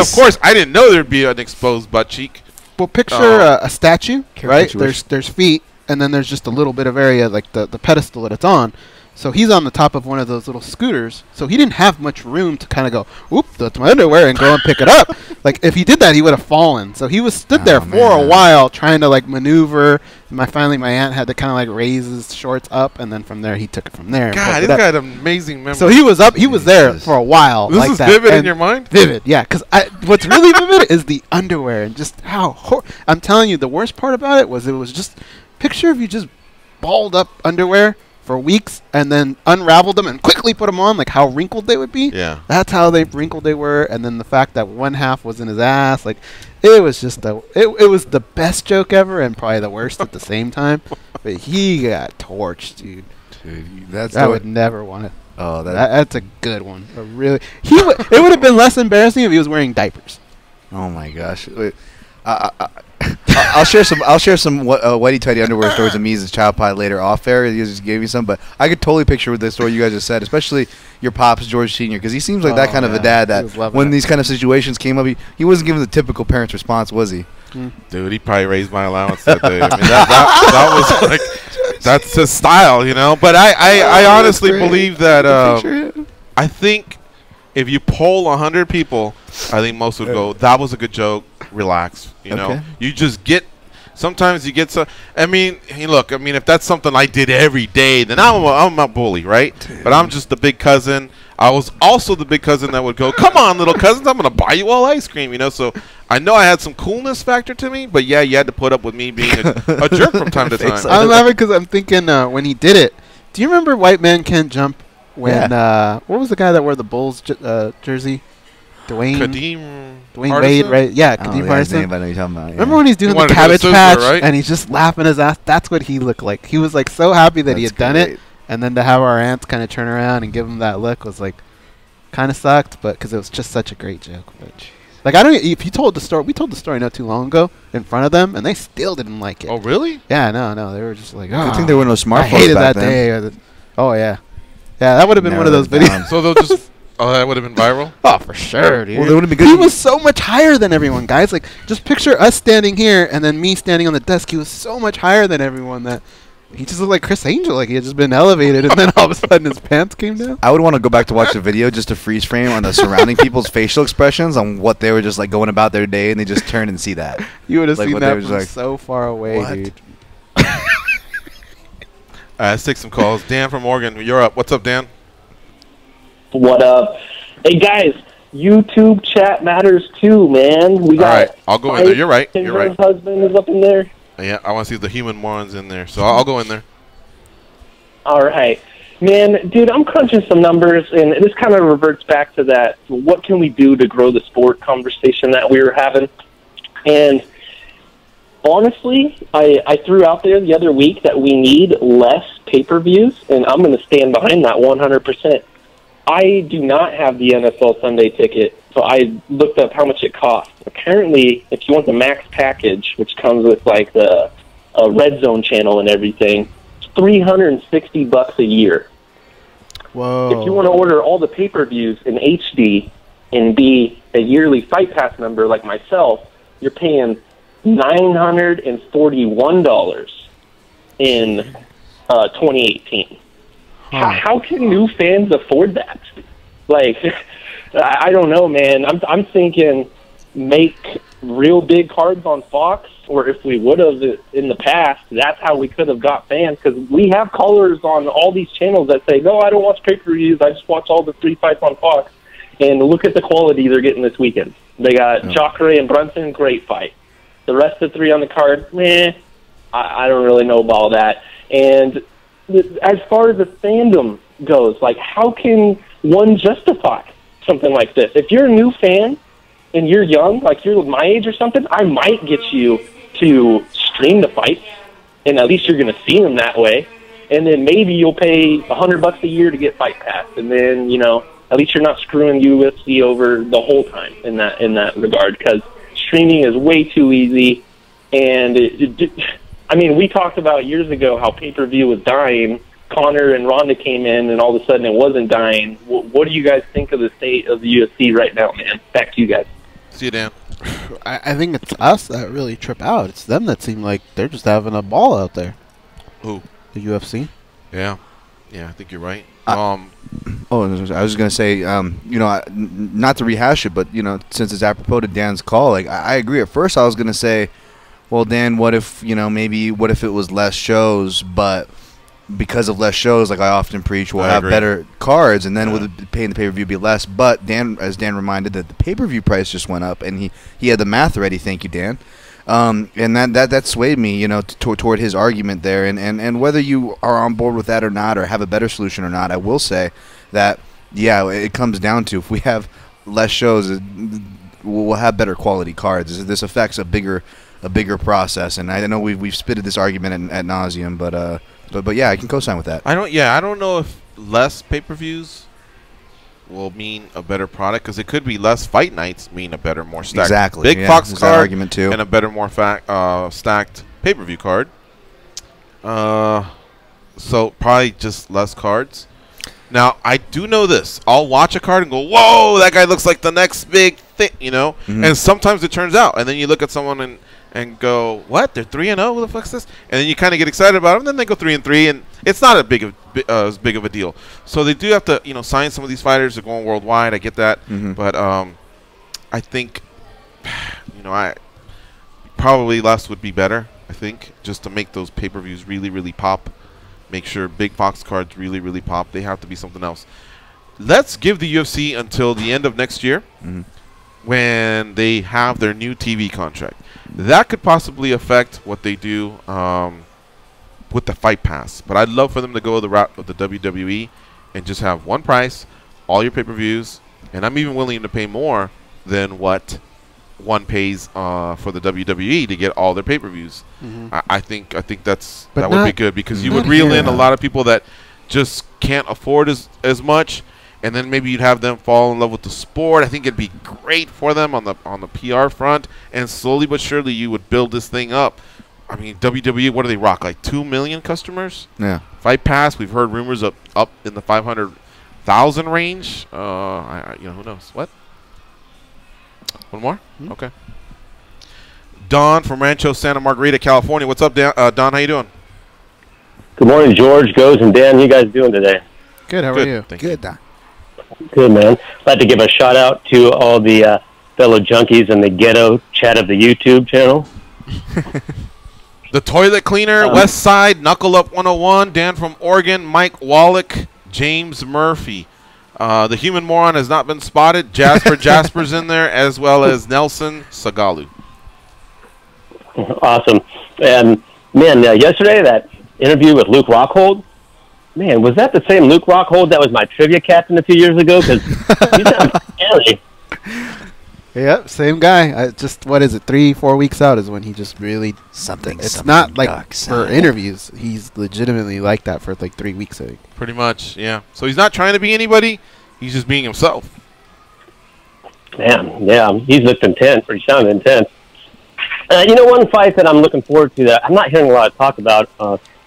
of course, I didn't know there'd be an exposed butt cheek. Well, picture a statue, right? There's feet, and then there's just a little bit of area, like the pedestal that it's on. So he's on the top of one of those little scooters. So he didn't have much room to kind of go, "Oop, that's my underwear," and go and pick it up. Like if he did that, he would have fallen. So he was stood there for a while trying to like maneuver. Finally, my aunt had to kind of like raise his shorts up, and then from there he took it from there. God, this guy had amazing memory. So he was up. He was there for a while. This like is that. vivid in And your mind. Vivid, yeah. Because what's really vivid is the underwear and just how I'm telling you, the worst part about it was just picture if you just balled up underwear for weeks and then unraveled them and quickly put them on, like how wrinkled they would be. Yeah. That's how wrinkled they were. And then the fact that one half was in his ass, like it was just it was the best joke ever and probably the worst at the same time. But he got torched, dude. Dude, I would never want it. Oh, that's a good one. Really, it would have been less embarrassing if he was wearing diapers. Oh my gosh. Wait, I'll share some whitey tighty underwear stories of me as a child pod later off air. He just gave me some, but I could totally picture with the story you guys just said, especially your pops, George Sr., because he seems like that kind of a dad that when these kind of situations came up, he wasn't giving the typical parent's response, was he? Dude, he probably raised my allowance that day. I mean, that was like, that's his style, you know. But I honestly believe that I think if you poll 100 people, I think most would go, that was a good joke. Relax, you know. You just get. Sometimes you get some. I mean, hey, look. I mean, if that's something I did every day, then I'm a bully, right? Dude. But I'm just the big cousin. I was also the big cousin that would go, "Come on, little cousins, I'm gonna buy you all ice cream," you know. So I know I had some coolness factor to me, but yeah, you had to put up with me being a jerk from time to time. I'm laughing because I'm thinking when he did it. Do you remember White Man Can't Jump? When what was the guy that wore the Bulls jersey? Dwayne Wade, right? Yeah, Kadeem Hardison. I know you're talking about. Yeah. Remember when he's doing the Cabbage Patch and he's just laughing his ass? That's what he looked like. He was like so happy that he had done it, and then to have our aunts kind of turn around and give him that look was like kind of sucked, but because it was just such a great joke. But like if you told the story, we told the story not too long ago in front of them, and they still didn't like it. Oh really? Yeah, no, they were just like, oh, I think there were no smartphones. I hated back that then. day. Oh yeah, that would have been one of those videos. So they'll just. Oh, that would have been viral? Oh, for sure, dude. Well, it would have been good. He was so much higher than everyone, guys. Like, just picture us standing here and then me standing on the desk. He was so much higher than everyone that he just looked like Chris Angel. Like, he had just been elevated, and then all of a sudden his pants came down. I would want to go back to watch the video just to freeze frame on the surrounding people's facial expressions on what they were just, like, going about their day, and they just turn and see that. You would have like, seen that from so far away, dude. Let's take some calls. Dan from Oregon, you're up. What's up, Dan? What up? Hey, guys, YouTube chat matters too, man. We got. All right, I'll go in there. You're right. You're right. Husband is up in there. Yeah, I want to see the human morons in there, so I'll go in there. All right. Man, dude, I'm crunching some numbers, and this kind of reverts back to that, what can we do to grow the sport conversation that we were having? And honestly, I threw out there the other week that we need less pay-per-views, and I'm going to stand behind that 100%. I do not have the NFL Sunday ticket, so I looked up how much it costs. Apparently, if you want the max package, which comes with like the Red Zone channel and everything, it's $360 a year. Whoa! If you want to order all the pay-per-views in HD and be a yearly Fight Pass member like myself, you're paying $941 in 2018. How can new fans afford that? Like, I don't know, man. I'm thinking make real big cards on Fox, or if we would have in the past, that's how we could have got fans, because we have callers on all these channels that say, no, I don't watch pay-per-views, I just watch all the 3 fights on Fox, and look at the quality they're getting this weekend. They got Jacare and Brunson, great fight. The rest of the 3 on the card, I don't really know about that. And as far as the fandom goes, like, how can one justify something like this? If you're a new fan and you're young, like you're my age or something, I might get you to stream the fights, and at least you're going to see them that way. And then maybe you'll pay $100 a year to get Fight Pass, and then, you know, at least you're not screwing UFC over the whole time in that regard, because streaming is way too easy. And I mean, we talked about years ago how pay-per-view was dying. Conor and Ronda came in, and all of a sudden it wasn't dying. What do you guys think of the state of the UFC right now, man? Back to you guys. See you, Dan. I think it's us that really trip out. It's them that seem like they're just having a ball out there. Who? The UFC. Yeah. Yeah, I think you're right. I was just gonna say, not to rehash it, but since it's apropos to Dan's call, like I agree. At first, I was gonna say, well, Dan, what if what if it was less shows, but because of less shows, like I often preach, we'll have better cards, and then with paying the pay-per-view be less. But as Dan reminded, that the pay-per-view price just went up, and he had the math ready. Thank you, Dan. And that swayed me, toward his argument there. And whether you are on board with that or not, or have a better solution or not, I will say that it comes down to, if we have less shows, we'll have better quality cards. This affects a bigger process, and I know we've spitted this argument at nauseum, but yeah, I can co-sign with that. I don't know if less pay-per-views will mean a better product, because it could be less fight nights mean a better, more stacked big box card argument too, and a better, more stacked pay-per-view card. So probably just less cards. Now I do know this: I'll watch a card and go, "Whoa, that guy looks like the next big thing," And sometimes it turns out, and then you look at someone and go, "What? They're 3-0? What the fuck's this?" And then you kind of get excited about them. And then they go 3-3, and it's not as big of a deal. So they do have to, sign some of these fighters. They're going worldwide. I get that, but I think, I probably less would be better. I think, just to make those pay-per-views really, really pop. Make sure big box cards really, really pop. They have to be something else. Let's give the UFC until the end of next year, when they have their new TV contract. That could possibly affect what they do with the Fight Pass. But I'd love for them to go the route of the WWE and just have one price, all your pay-per-views, and I'm even willing to pay more than what one pays for the WWE to get all their pay-per-views. I think that would be good, because you would reel in a lot of people that just can't afford as much, and then maybe you'd have them fall in love with the sport. I think it'd be great for them on the PR front, and slowly but surely you would build this thing up. I mean, WWE, what do they rock? Like 2 million customers? Yeah. Fight Pass, we've heard rumors up in the 500,000 range. Who knows? What? One more? Okay. Don from Rancho Santa Margarita, California. What's up, Don? How you doing? Good morning, George, Goes, and Dan. How you guys doing today? Good. How are you? Good, Don. Good, man. I'd like to give a shout-out to all the fellow junkies in the ghetto chat of the YouTube channel. The Toilet Cleaner, West Side, Knuckle Up 101, Dan from Oregon, Mike Wallach, James Murphy. The Human Moron has not been spotted. Jasper's in there, as well as Nelson Sagalu. Awesome. And, man, yesterday, that interview with Luke Rockhold, man, was that the same Luke Rockhold that was my trivia captain a few years ago? Because he sounds scary. Yep, same guy. What is it, 3-4 weeks out is when he just really... It's not like for interviews. He's legitimately like that for like 3 weeks, I think. Pretty much, yeah. So he's not trying to be anybody. He's just being himself. Man, yeah, he's looked intense, or he sounded intense. One fight that I'm looking forward to that I'm not hearing a lot of talk about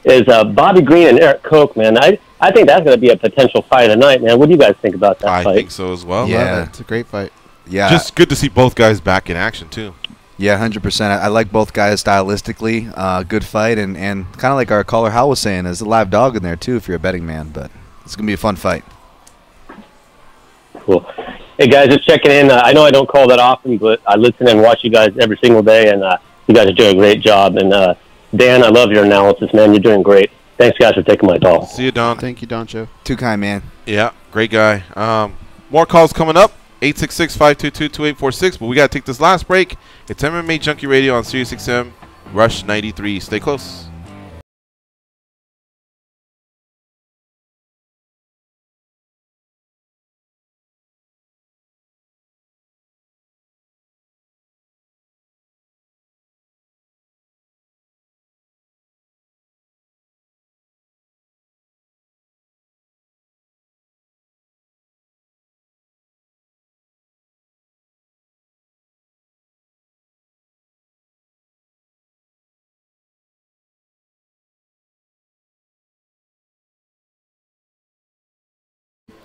is Bobby Green and Eric Koch, man. I think that's going to be a potential fight of the night, man. What do you guys think about that fight? I think so as well. Yeah, it's a great fight. Yeah, just good to see both guys back in action too. Yeah, 100%. I like both guys stylistically. Good fight, and kind of like our caller Hal was saying, there's a live dog in there too if you're a betting man. But it's gonna be a fun fight. Cool. Hey guys, just checking in. I know I don't call that often, but I listen and watch you guys every single day, and you guys are doing a great job. And Dan, I love your analysis, man. You're doing great. Thanks, guys, for taking my call. See you, Don. Thank you, Don Joe. Too kind, man. Yeah, great guy. More calls coming up. 866-522-2846. But we got to take this last break. It's MMA Junkie Radio on Sirius XM Rush 93. Stay close.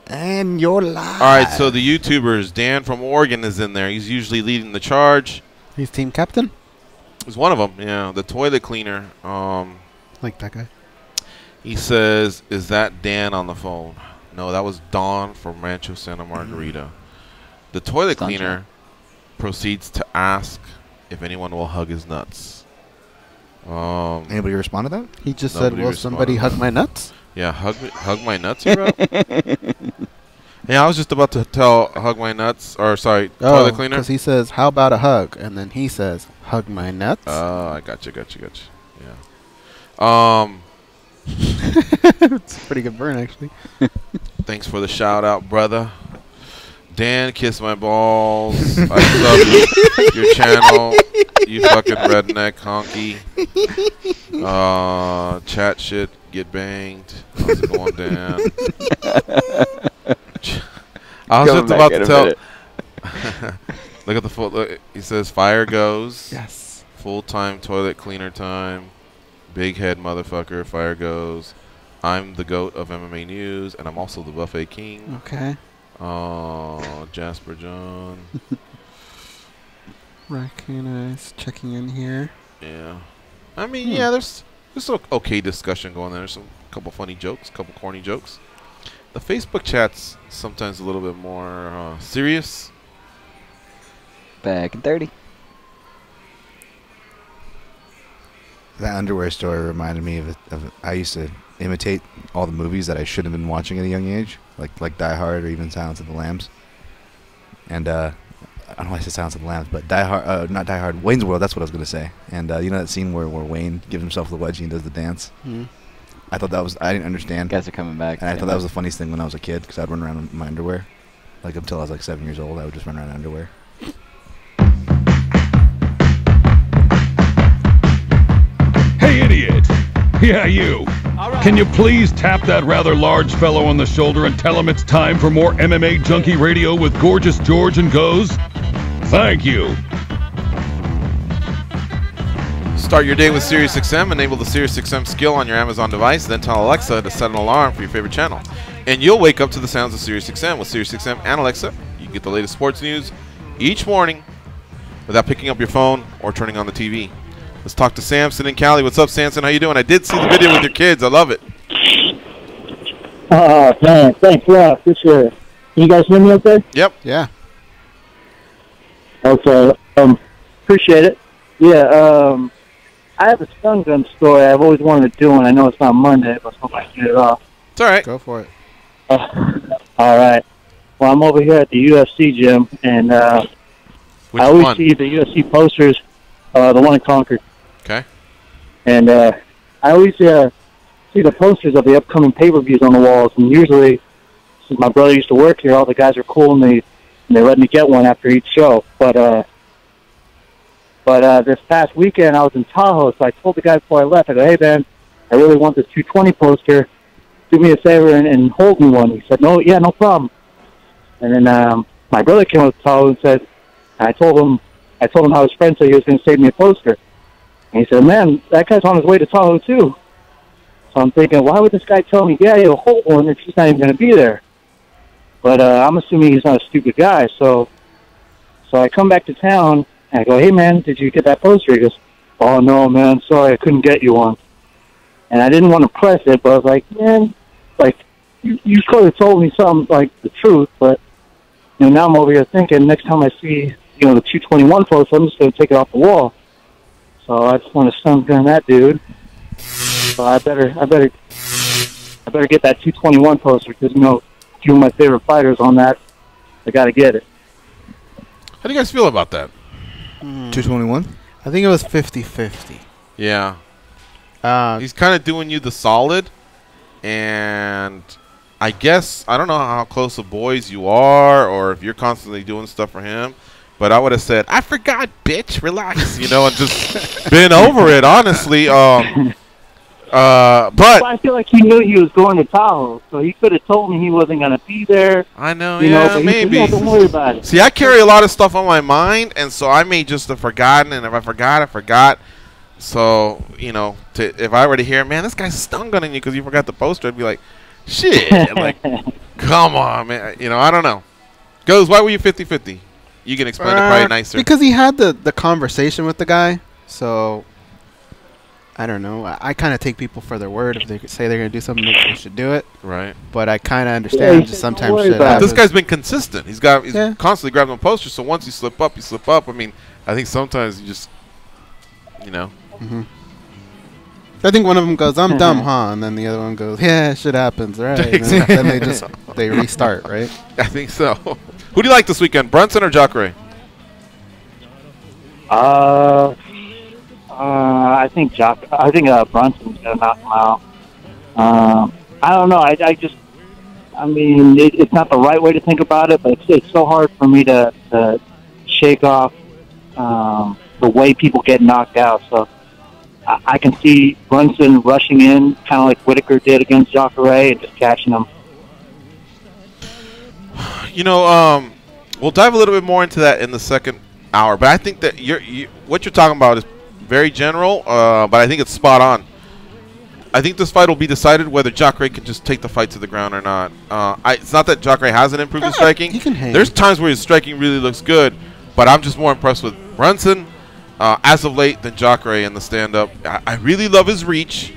And you're live. All right, so the YouTubers, Dan from Oregon is in there. He's usually leading the charge. He's team captain? He's one of them, yeah. The Toilet Cleaner. Like that guy? He says, "Is that Dan on the phone?" No, that was Dawn from Rancho Santa Margarita. The toilet cleaner proceeds to ask if anyone will hug his nuts. Anybody respond to that? He just said, "Will somebody hug my nuts?" Yeah, hug my nuts, you wrote? Yeah, I was just about to tell hug my nuts, or sorry, toilet cleaner. Because he says, "How about a hug?" And then he says, "Hug my nuts." Oh, I got you. Yeah. It's a pretty good burn, actually. Thanks for the shout out, brother. Dan, kiss my balls. I sub your channel. You fucking redneck honky. Chat shit, get banged. How's it going, Dan? I was just about to tell. Look at the full. Look, he says, "Fire goes." Yes. Full-time toilet cleaner time. Big head motherfucker. Fire goes. I'm the GOAT of MMA news, and I'm also the buffet king. Okay. Oh, Jasper John. Raccoon Eyes checking in here. Yeah. I mean, yeah, there's some okay discussion going there. There's some couple funny jokes, couple corny jokes. The Facebook chat's sometimes a little bit more serious. Back in 30. That underwear story reminded me of I used to imitate all the movies that I should have been watching at a young age, like Die Hard or even Silence of the Lambs. And I don't know why I said Silence of the Lambs, but not Die Hard, Wayne's World, that's what I was going to say. And you know that scene where Wayne gives himself the wedgie and does the dance? I thought that was, I didn't understand. Guys are coming back. And I thought that was the funniest thing when I was a kid, because I'd run around in my underwear. Like until I was like 7 years old, I would just run around in underwear. Hey, idiot! Yeah, you. Can you please tap that rather large fellow on the shoulder and tell him it's time for more MMA Junkie Radio with Gorgeous George and Goes? Thank you. Start your day with SiriusXM. Enable the SiriusXM skill on your Amazon device. Then tell Alexa to set an alarm for your favorite channel. And you'll wake up to the sounds of SiriusXM. With SiriusXM and Alexa, you can get the latest sports news each morning without picking up your phone or turning on the TV. Let's talk to Samson and Callie. What's up, Samson? How you doing? I did see the video with your kids. I love it. Man, thanks a lot. Appreciate it. Can you guys hear me okay? Yep. Yeah. Okay. Appreciate it. Yeah, I have a stun gun story I've always wanted to do, and I know it's not Monday, but I hope I can get it off. It's all right. Go for it. All right. Well, I'm over here at the UFC gym, and I always see the UFC posters, the one in Concord. Okay. And I always see the posters of the upcoming pay-per-views on the walls, and usually, since my brother used to work here, all the guys are cool, and they let me get one after each show. But this past weekend, I was in Tahoe, so I told the guy before I left, I go, "Hey, man, I really want this 220 poster. Do me a favor and hold me one." He said, "No, yeah, no problem." And then my brother came up to Tahoe and said, I told him how his friend said he was going to save me a poster. And he said, "Man, that guy's on his way to Tahoe, too." So I'm thinking, why would this guy tell me, "Yeah, he'll hold one," if he's not even going to be there? But I'm assuming he's not a stupid guy. So I come back to town, and I go, "Hey, man, did you get that poster?" He goes, "Oh, no, man, sorry, I couldn't get you one." And I didn't want to press it, but I was like, "Man, like, you could have told me something, like, the truth." But, now I'm over here thinking, next time I see, the 221 poster, I'm just going to take it off the wall. So I just want to stun gun that dude. So I better get that 221 poster, because, two of my favorite fighters on that, I got to get it. How do you guys feel about that? 221? I think it was 50-50. Yeah. He's kind of doing you the solid, and I guess, I don't know how close of boys you are, or if you're constantly doing stuff for him, but I would have said, "I forgot, bitch, relax," and just been over it, honestly. But I feel like he knew he was going to Tahoe, so he could have told me he wasn't going to be there. I know, but maybe. He said, "Don't worry about it." See, I carry a lot of stuff on my mind, and so I may just have forgotten, and if I forgot, I forgot. So, if I were to hear, "Man, this guy's stun gunning you because you forgot the poster," I'd be like, "Shit, like, come on, man." I don't know. Goes, why were you 50-50? You can explain it probably nicer. Because he had the conversation with the guy, so I don't know. I kind of take people for their word. If they say they're going to do something, they should do it. Right. But I kind of understand just sometimes shit happens. This guy's been consistent. He's constantly grabbing on posters. So once you slip up, you slip up. I mean, I think sometimes you just, you know. Mm-hmm. I think one of them goes, "I'm dumb, huh?" And then the other one goes, "Yeah, shit happens, right?" Exactly. And then they restart, right? I think so. Who do you like this weekend, Brunson or Jacare? I think Brunson's gonna knock him out. I don't know. I mean, it's not the right way to think about it, but it's so hard for me to shake off the way people get knocked out. So I can see Brunson rushing in, kind of like Whitaker did against Jacare, and just catching him. You know, we'll dive a little bit more into that in the second hour, but I think that what you're talking about is very general, but I think it's spot on. I think this fight will be decided whether Jacare can just take the fight to the ground or not. It's not that Jacare hasn't improved his striking. He can hang. There's times where his striking really looks good, but I'm just more impressed with Brunson as of late than Jacare in the stand-up. I really love his reach,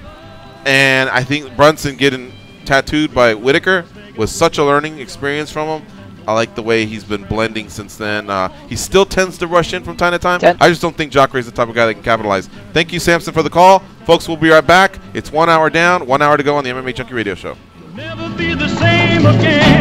and I think Brunson getting tattooed by Whitaker was such a learning experience from him. I like the way he's been blending since then. He still tends to rush in from time to time. I just don't think Jacare is the type of guy that can capitalize. Thank you, Samson, for the call. Folks, we'll be right back. It's 1 hour down, 1 hour to go on the MMA Junkie Radio Show. Never be the same again.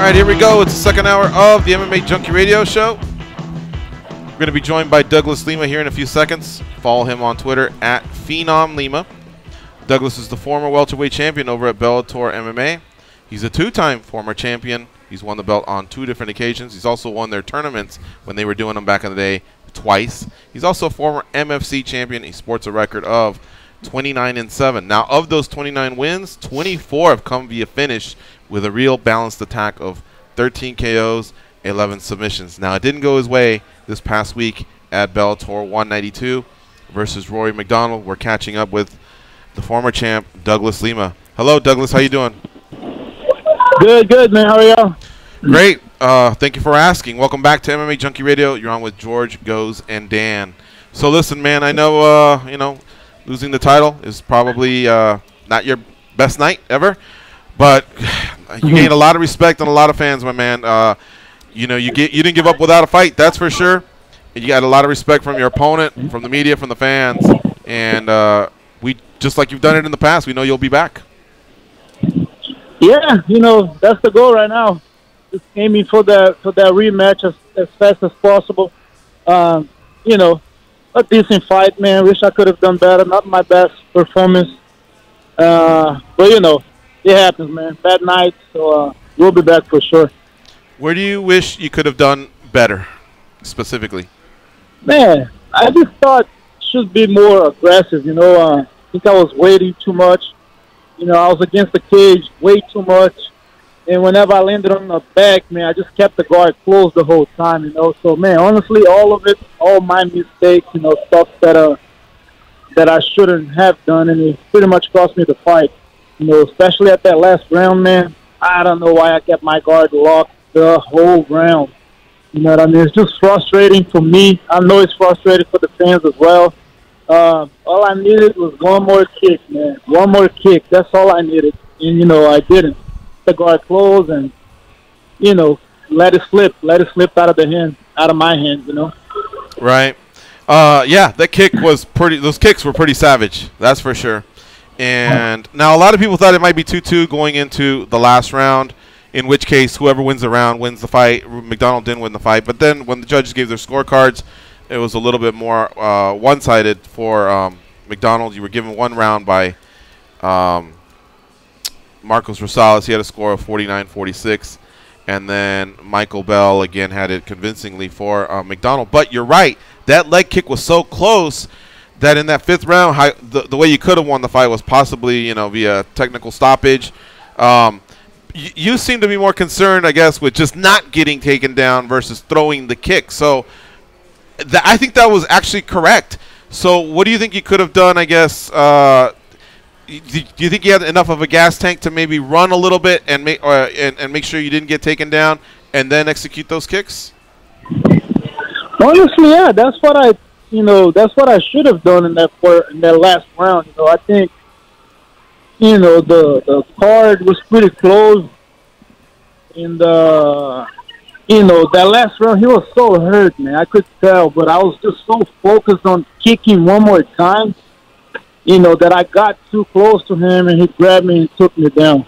right, here we go. It's the second hour of the MMA Junkie Radio Show. We're going to be joined by Douglas Lima here in a few seconds. Follow him on Twitter at Phenom Lima. Douglas is the former welterweight champion over at Bellator MMA. He's a two-time former champion. He's won the belt on 2 different occasions. He's also won their tournaments when they were doing them back in the day twice. He's also a former MFC champion. He sports a record of 29-7. Now, of those 29 wins, 24 have come via finish with a real balanced attack of 13 KOs, 11 submissions. Now, it didn't go his way this past week at Bellator 192 versus Rory McDonald. We're catching up with the former champ, Douglas Lima. Hello, Douglas. How you doing? Good, man. How are y'all? Great. Thank you for asking. Welcome back to MMA Junkie Radio. You're on with George, Goes, and Dan. So listen, man, I know, losing the title is probably not your best night ever, but you gained a lot of respect and a lot of fans, my man. You didn't give up without a fight, that's for sure. And you got a lot of respect from your opponent, from the media, from the fans, and we just like you've done it in the past. We know you'll be back. Yeah, that's the goal right now. Just aiming for that rematch as fast as possible. A decent fight, man. Wish I could have done better. Not my best performance. But, it happens, man. Bad night, so we'll be back for sure. Where do you wish you could have done better, specifically? Man, I just thought should be more aggressive, I think I was waiting too much. I was against the cage way too much. And whenever I landed on the back, man, I just kept the guard closed the whole time, So, man, honestly, all of it, all my mistakes, stuff that I shouldn't have done, and it pretty much cost me the fight. Especially at that last round, man. I don't know why I kept my guard locked the whole round. You know what I mean? It's just frustrating for me. I know it's frustrating for the fans as well. All I needed was one more kick, man. One more kick. That's all I needed. And, I didn't. The guard closed and, let it slip out of my hands, Right. Yeah, that kick was those kicks were pretty savage. That's for sure. And now a lot of people thought it might be 2-2 going into the last round, in which case whoever wins the round wins the fight. McDonald didn't win the fight. But then when the judges gave their scorecards, it was a little bit more one-sided for McDonald. You were given one round by Marcos Rosales. He had a score of 49-46. And then Michael Bell, again, had it convincingly for McDonald. But you're right. That leg kick was so close that in that 5th round, the way you could have won the fight was possibly, via technical stoppage. You seem to be more concerned, I guess, with just not getting taken down versus throwing the kick. So I think that was actually correct. So what do you think you could have done, I guess? Do you think you had enough of a gas tank to maybe run a little bit and make sure you didn't get taken down and then execute those kicks? Honestly, yeah, that's what I should have done in that last round. I think, the card was pretty close, and that last round he was so hurt, man. I could tell, but I was just so focused on kicking one more time, that I got too close to him and he grabbed me and took me down.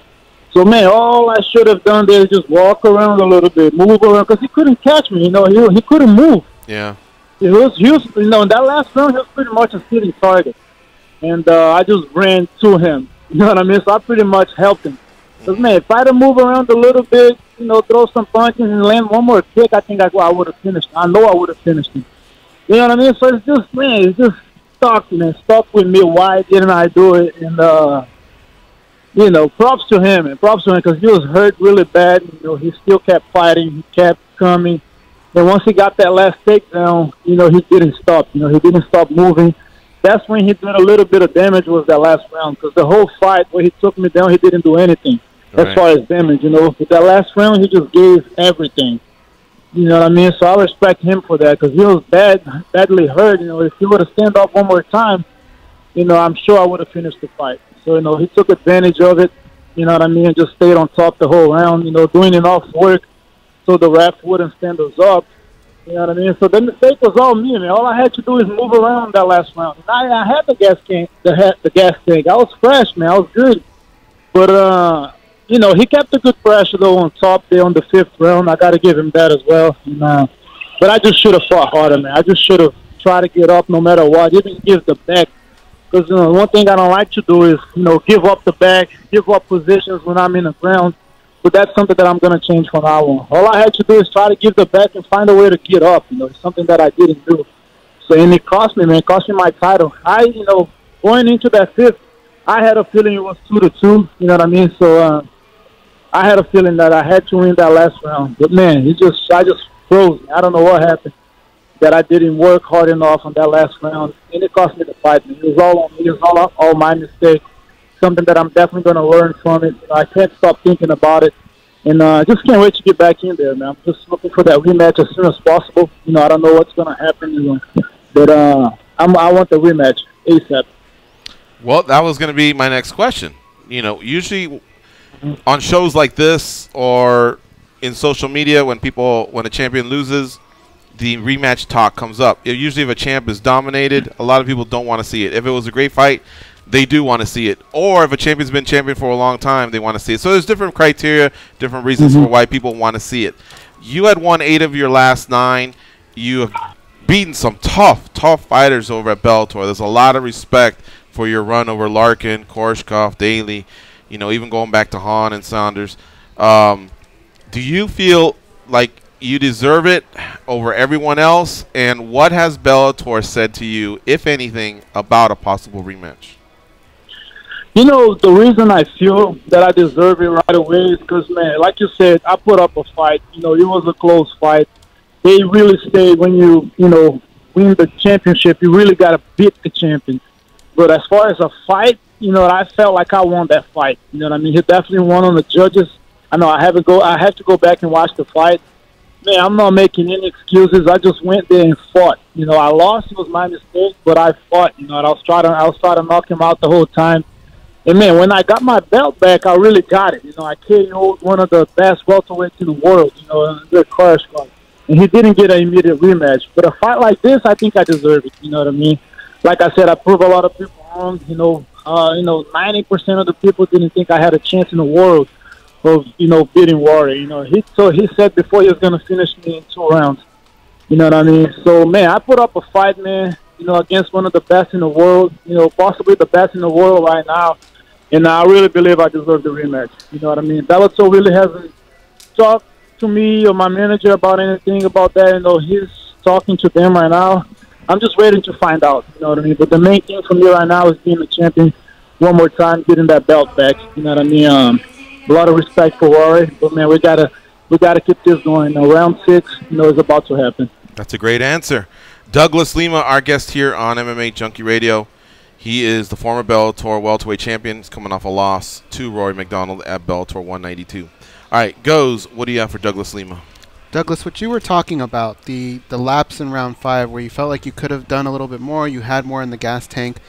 So, man, all I should have done there is just walk around a little bit, move around, because he couldn't catch me. He couldn't move. Yeah. He was, in that last round, he was pretty much a sitting target. And I just ran to him. You know what I mean? So I pretty much helped him. Because, man, if I'd have moved around a little bit, throw some punches and land one more kick, I think I would have finished. I know I would have finished him. You know what I mean? So it's just, man, it's just stuck with me. Why didn't I do it? And, props to him, because he was hurt really bad. He still kept fighting. He kept coming. And once he got that last takedown, he didn't stop. He didn't stop moving. That's when he did a little bit of damage was that last round, because the whole fight where he took me down, he didn't do anything as far as damage, But that last round, he just gave everything. You know what I mean? So I respect him for that, because he was badly hurt. If he would have stand up one more time, I'm sure I would have finished the fight. So, he took advantage of it, you know what I mean, and just stayed on top the whole round, doing enough work so the ref wouldn't stand us up. You know what I mean? So the mistake was all me, man. All I had to do is move around that last round. I had the gas tank. I was fresh, man. I was good. But, he kept a good pressure though on top there on the 5th round. I got to give him that as well. And, but I just should have fought harder, man. I just should have tried to get up no matter what. Didn't give the back. Because one thing I don't like to do is, give up the back, give up positions when I'm in the ground. But that's something that I'm going to change from now on. All I had to do is try to give the back and find a way to get up. It's something that I didn't do. So, and it cost me, man. It cost me my title. Going into that 5th, I had a feeling it was 2-2. You know what I mean? So, I had a feeling that I had to win that last round. But, man, I just froze. I don't know what happened. That I didn't work hard enough on that last round, and it cost me the fight. Man. It was all on me. It was all my mistake. Something that I'm definitely going to learn from it. I can't stop thinking about it, and just can't wait to get back in there, man. I'm just looking for that rematch as soon as possible. I don't know what's going to happen, but I want the rematch ASAP. Well, that was going to be my next question. Usually on shows like this or in social media, when a champion loses, the rematch talk comes up. Usually if a champ is dominated, a lot of people don't want to see it. If it was a great fight, they do want to see it. Or if a champion's been champion for a long time, they want to see it. So there's different criteria, different reasons for why people want to see it. You had won 8 of your last 9. You have beaten some tough fighters over at Bellator. There's a lot of respect for your run over Larkin, Koreshkov, Daly, even going back to Hahn and Saunders. Do you feel like you deserve it over everyone else? And what has Bellator said to you, if anything, about a possible rematch? The reason I feel that I deserve it right away is because, man, like you said, I put up a fight. It was a close fight. They really say when you, win the championship, you really got to beat the champion. But as far as a fight, I felt like I won that fight. You know what I mean? He definitely won on the judges. I know I have to go back and watch the fight. Man, I'm not making any excuses. I just went there and fought. I lost. It was my mistake, but I fought. I was trying to knock him out the whole time. And, man, when I got my belt back, I really got it. I KO'd one of the best welterweights in the world, the Koreshkov. And he didn't get an immediate rematch. But a fight like this, I think I deserve it. You know what I mean? Like I said, I proved a lot of people wrong. 90% of the people didn't think I had a chance in the world of, beating Warrior. He said before he was going to finish me in 2 rounds. You know what I mean? So, man, I put up a fight, man, against one of the best in the world, possibly the best in the world right now. And I really believe I deserve the rematch. You know what I mean? Bellator really hasn't talked to me or my manager about anything about that. He's talking to them right now. I'm just waiting to find out. You know what I mean? But the main thing for me right now is being the champion one more time, getting that belt back. You know what I mean? A lot of respect for Warrior, but man, we gotta keep this going. Round 6, is about to happen. That's a great answer. Douglas Lima, our guest here on MMA Junkie Radio. He is the former Bellator welterweight champion. He's coming off a loss to Rory McDonald at Bellator 192. All right, Goes, what do you have for Douglas Lima? Douglas, what you were talking about, the lapse in round 5 where you felt like you could have done a little bit more, you had more in the gas tank.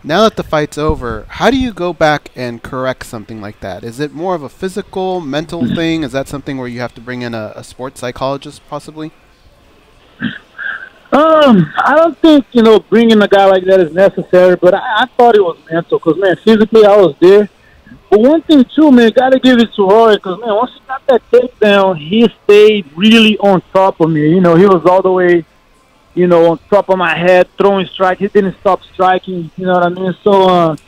Now that the fight's over, how do you go back and correct something like that? Is it more of a physical, mental thing? Is that something where you have to bring in a sports psychologist possibly? I don't think, bringing a guy like that is necessary, but I thought it was mental because, man, physically I was there. But one thing, too, man, got to give it to Roy because, man, once he got that takedown, he stayed really on top of me. He was all the way, on top of my head, throwing strike. He didn't stop striking, you know what I mean? So, of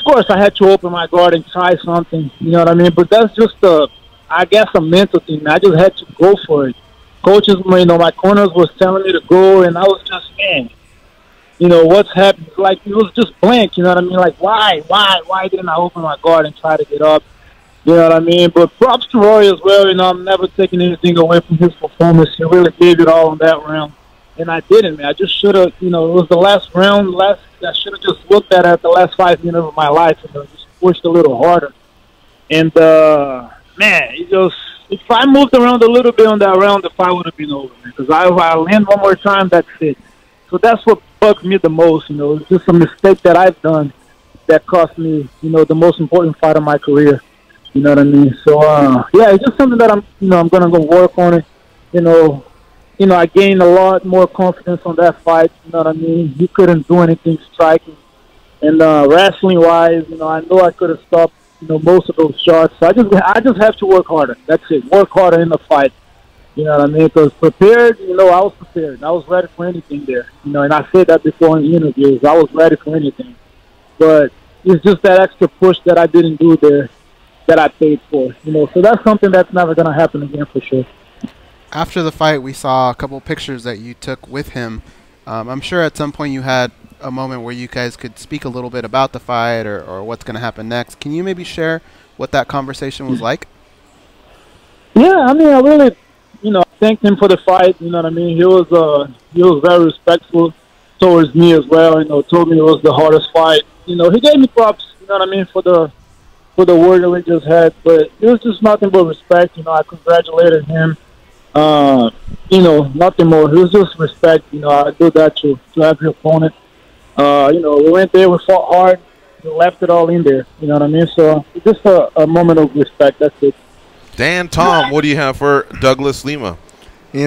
course, I had to open my guard and try something, you know what I mean? But that's just, I guess, a mental thing, man. I just had to go for it. Coaches, my corners was telling me to go, and I was just, man, what's happening? Like, it was just blank, you know what I mean? Like, why didn't I open my guard and try to get up? You know what I mean? But props to Roy as well. I'm never taking anything away from his performance. He really gave it all in that round. And I didn't, man. I just should have, it was the last round. I should have just looked at it at the last 5 minutes of my life and just pushed a little harder. And, man, if I moved around a little bit on that round, the fight would have been over, man. Because I land one more time, that's it. So that's what bugs me the most, It's just a mistake that I've done that cost me, the most important fight of my career. You know what I mean? So, yeah, it's just something that I'm going to go work on it. I gained a lot more confidence on that fight. You know what I mean? He couldn't do anything striking. And wrestling-wise, I know I could have stopped most of those shots. So I just have to work harder. That's it. Work harder in the fight. You know what I mean? Because prepared, I was prepared. I was ready for anything there. And I said that before in the interviews. I was ready for anything. But it's just that extra push that I didn't do there that I paid for. So that's something that's never going to happen again for sure. After the fight, we saw a couple pictures that you took with him. I'm sure at some point you had a moment where you guys could speak a little bit about the fight or what's going to happen next. Can you maybe share what that conversation was like? Yeah, I really, thanked him for the fight. You know what I mean? He was very respectful towards me as well. Told me it was the hardest fight. He gave me props. You know what I mean, for the work that we just had. But it was just nothing but respect. I congratulated him. Nothing more. It was just respect. I do that to every opponent. We went there, we fought hard, we left it all in there. You know what I mean? So it's just a moment of respect. That's it. Tom, what do you have for Douglas Lima?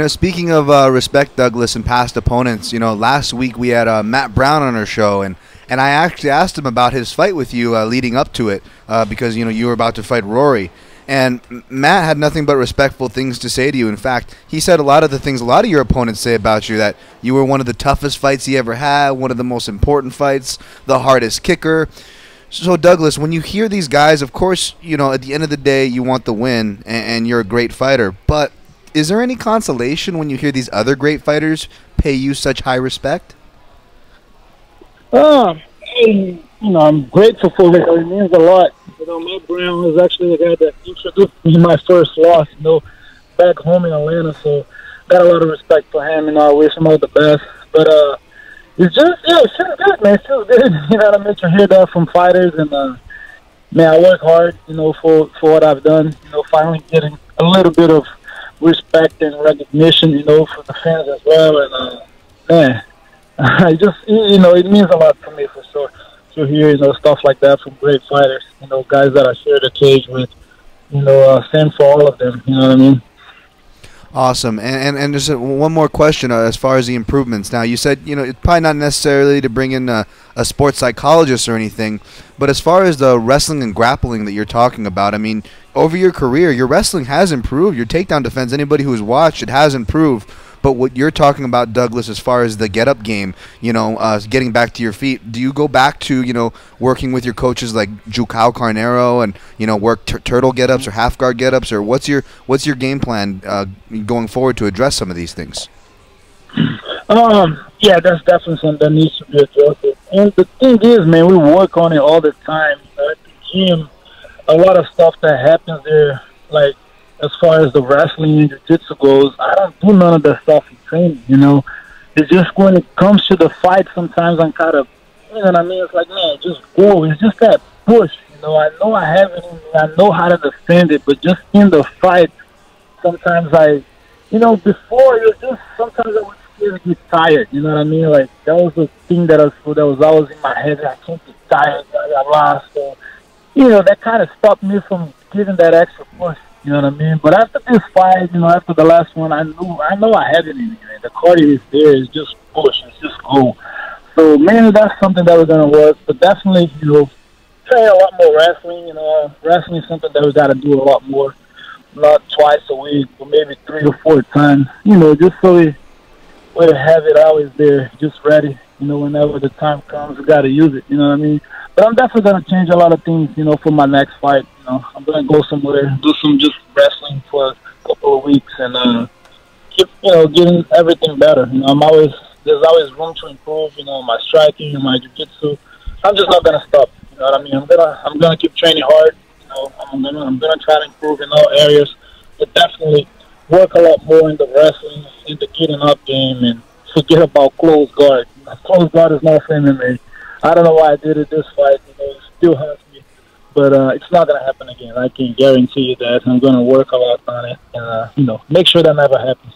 Speaking of respect, Douglas, and past opponents, last week we had Matt Brown on our show, and I actually asked him about his fight with you leading up to it because, you were about to fight Rory. And Matt had nothing but respectful things to say to you. In fact, he said a lot of the things a lot of your opponents say about you, that you were one of the toughest fights he ever had, one of the most important fights, the hardest kicker. So, Douglas, when you hear these guys, of course, at the end of the day, you want the win, and you're a great fighter. But is there any consolation when you hear these other great fighters pay you such high respect? I'm grateful for it. It means a lot. Matt Brown was actually the guy that introduced me to my first loss, back home in Atlanta. So got a lot of respect for him, and I wish him all the best. But it's just, it feels good, man. It feels good. You know what I mean? To hear that from fighters, and man, I work hard, for what I've done. Finally getting a little bit of respect and recognition, from the fans as well. And man, I just, it means a lot to me for sure. To hear, stuff like that from great fighters, guys that I share the cage with, same for all of them, you know what I mean? Awesome. And just one more question as far as the improvements. Now, you said, it's probably not necessarily to bring in a sports psychologist or anything, but as far as the wrestling and grappling that you're talking about, I mean, over your career, your wrestling has improved. Your takedown defense, anybody who's watched, it has improved. But what you're talking about, Douglas, as far as the get-up game, getting back to your feet, do you go back to, working with your coaches like Jucal Carnero and, work turtle get-ups or half-guard get-ups? Or what's your game plan going forward to address some of these things? Yeah, that's definitely something that needs to be addressed. And the thing is, man, we work on it all the time. At the gym, a lot of stuff that happens there, like, as far as the wrestling and jiu-jitsu goes, I don't do none of that stuff in training, It's just when it comes to the fight, sometimes I'm kind of, it's like, man, just go. It's just that push, I know I have it in me. I know how to defend it, but just in the fight, sometimes before, sometimes I would still get tired, Like, that was the thing that was always in my head. I can't get tired, I lost. So, that kind of stopped me from giving that extra push. You know what I mean? But after this fight, after the last one, I know I have it in me. The cardio is there. It's just push. It's just go. So maybe that's something that we're gonna work. But definitely, train a lot more wrestling. Wrestling is something that we gotta do a lot more. Not twice a week, but maybe 3 or 4 times. Just so we have it always there, just ready. Whenever the time comes, we gotta use it. You know what I mean? But I'm definitely gonna change a lot of things. For my next fight. I'm gonna go somewhere, do some just wrestling for a couple of weeks, and keep, getting everything better. There's always room to improve. My striking and my jiu-jitsu. I'm just not gonna stop. You know what I mean? I'm gonna keep training hard. I'm gonna try to improve in all areas, but definitely work a lot more in the wrestling, in the getting up game, and forget about close guard. Close guard is not for MMA. I don't know why I did it this fight. It still hurts me, but it's not gonna happen again. I can guarantee you that. I'm gonna work a lot on it, and make sure that never happens.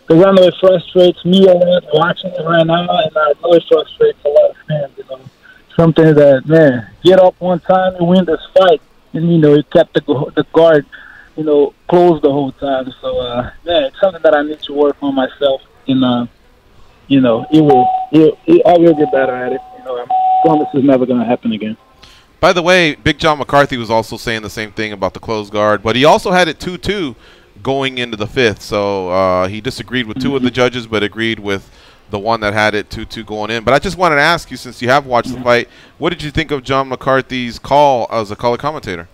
Because I know it frustrates me a lot watching it right now, and I know it frustrates a lot of fans. Something that, man, get up one time and win this fight, and it kept the guard, closed the whole time. So, man, it's something that I need to work on myself, and I will get better at it. I promise it's never going to happen again. By the way, Big John McCarthy was also saying the same thing about the closed guard, but he also had it 2-2 going into the 5th. So he disagreed with 2 of the judges, but agreed with the one that had it 2-2 going in. But I just wanted to ask you, since you have watched the fight, what did you think of John McCarthy's call as a color commentator?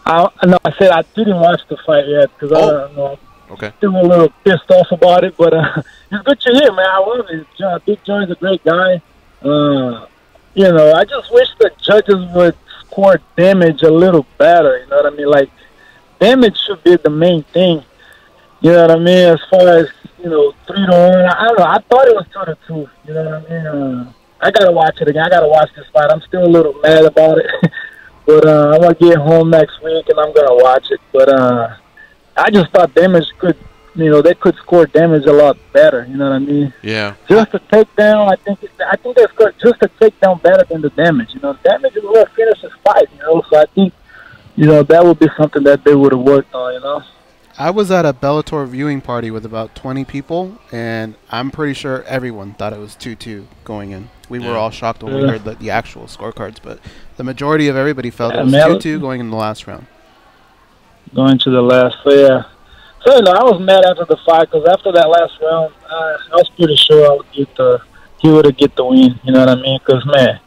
No, I said I didn't watch the fight yet because I don't know. Okay. Still a little pissed off about it, but it's good to hear, man. I love it. Big John's a great guy. You know, I just wish the judges would score damage a little better. You know what I mean? Like, damage should be the main thing. You know what I mean? As far as, you know, 3-1, I don't know. I thought it was 2-2. You know what I mean? I gotta watch it again. I gotta watch this fight. I'm still a little mad about it, but I'm gonna get home next week and I'm gonna watch it. But I just thought damage could, you know, they could score damage a lot better. You know what I mean? Yeah. Just a takedown, I think they scored just a takedown better than the damage. You know, damage is what finishes fight. You know, so I think, you know, that would be something that they would have worked on. You know. I was at a Bellator viewing party with about 20 people, and I'm pretty sure everyone thought it was 2-2 going in. We were all shocked when we heard the actual scorecards, but the majority of everybody felt it was 2-2 going in the last round. Going to the last, so yeah. So, you know, I was mad after the fight because after that last round, I was pretty sure he would have get the win. You know what I mean? Because, man,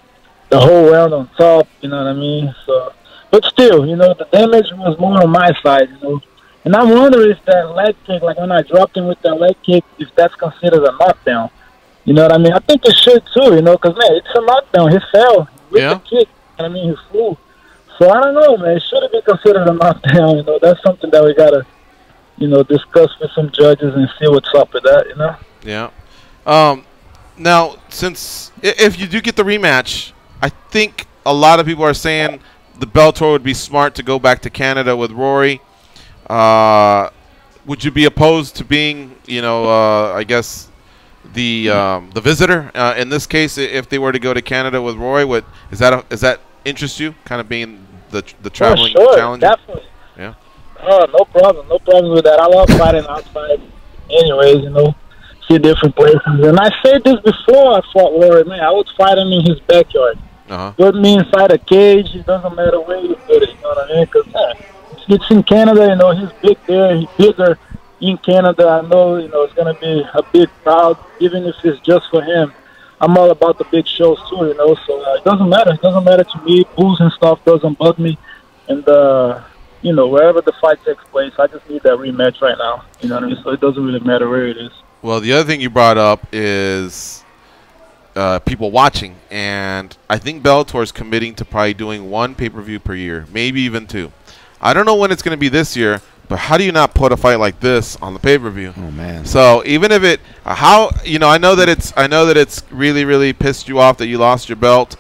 the whole round on top, you know what I mean? So, but still, you know, the damage was more on my side, you know. And I'm wondering if that leg kick, like when I dropped him with that leg kick, if that's considered a knockdown. You know what I mean? I think it should too, you know, because, man, it's a knockdown. He fell with the kick. I mean, he flew. So I don't know, man. It should have been considered a knockdown. You know, that's something that we gotta, you know, discuss with some judges and see what's up with that. You know. Yeah. Now, since if you do get the rematch, I think a lot of people are saying the Bellator would be smart to go back to Canada with Rory. Would you be opposed to being, you know, I guess the visitor in this case if they were to go to Canada with Rory? Is that interest you? Kind of being the traveling challenger? Definitely. Yeah. No problem with that. I love fighting outside. Anyways, you know, see different places. And I said this before I fought Rory. Man, I would fight him in his backyard. Put me inside a cage. It doesn't matter where you put it. You know what I mean? Because it's in Canada. You know, he's big there. He's bigger in Canada. I know. You know, it's gonna be a big crowd, even if it's just for him. I'm all about the big shows too, you know, so it doesn't matter. It doesn't matter to me. Booze and stuff doesn't bug me. And, you know, wherever the fight takes place, I just need that rematch right now. You know what I mean? So it doesn't really matter where it is. Well, the other thing you brought up is people watching. And I think Bellator is committing to probably doing 1 pay-per-view per year, maybe even 2. I don't know when it's going to be this year. But how do you not put a fight like this on the pay-per-view? Oh man! So even if it, I know that it's really pissed you off that you lost your belt.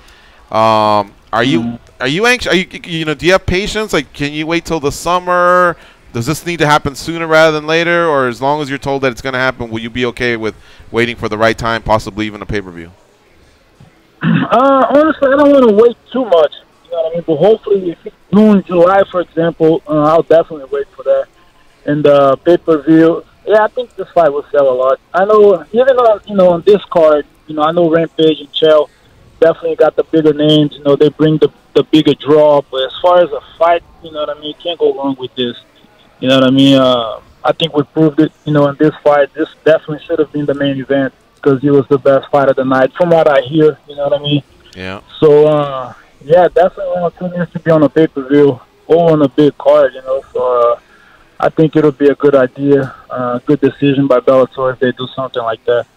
Are you anxious? Do you have patience? Like, can you wait till the summer? Does this need to happen sooner rather than later, or as long as you're told that it's going to happen, will you be okay with waiting for the right time, possibly even a pay-per-view? Honestly, I don't want to wait too much. You know what I mean? But hopefully, if it's June, July, for example, I'll definitely wait for that. And pay-per-view, yeah, I think this fight will sell a lot. I know, even on, you know, on this card, you know, I know Rampage and Chael definitely got the bigger names. You know, they bring the bigger draw. But as far as a fight, you know what I mean, you can't go wrong with this. You know what I mean? I think we proved it, you know, in this fight. This definitely should have been the main event because he was the best fight of the night, from what I hear. You know what I mean? Yeah. So, yeah, definitely one of 2 needs to be on a pay-per-view or on a big card, you know. So I think it'll be a good idea, good decision by Bellator if they do something like that.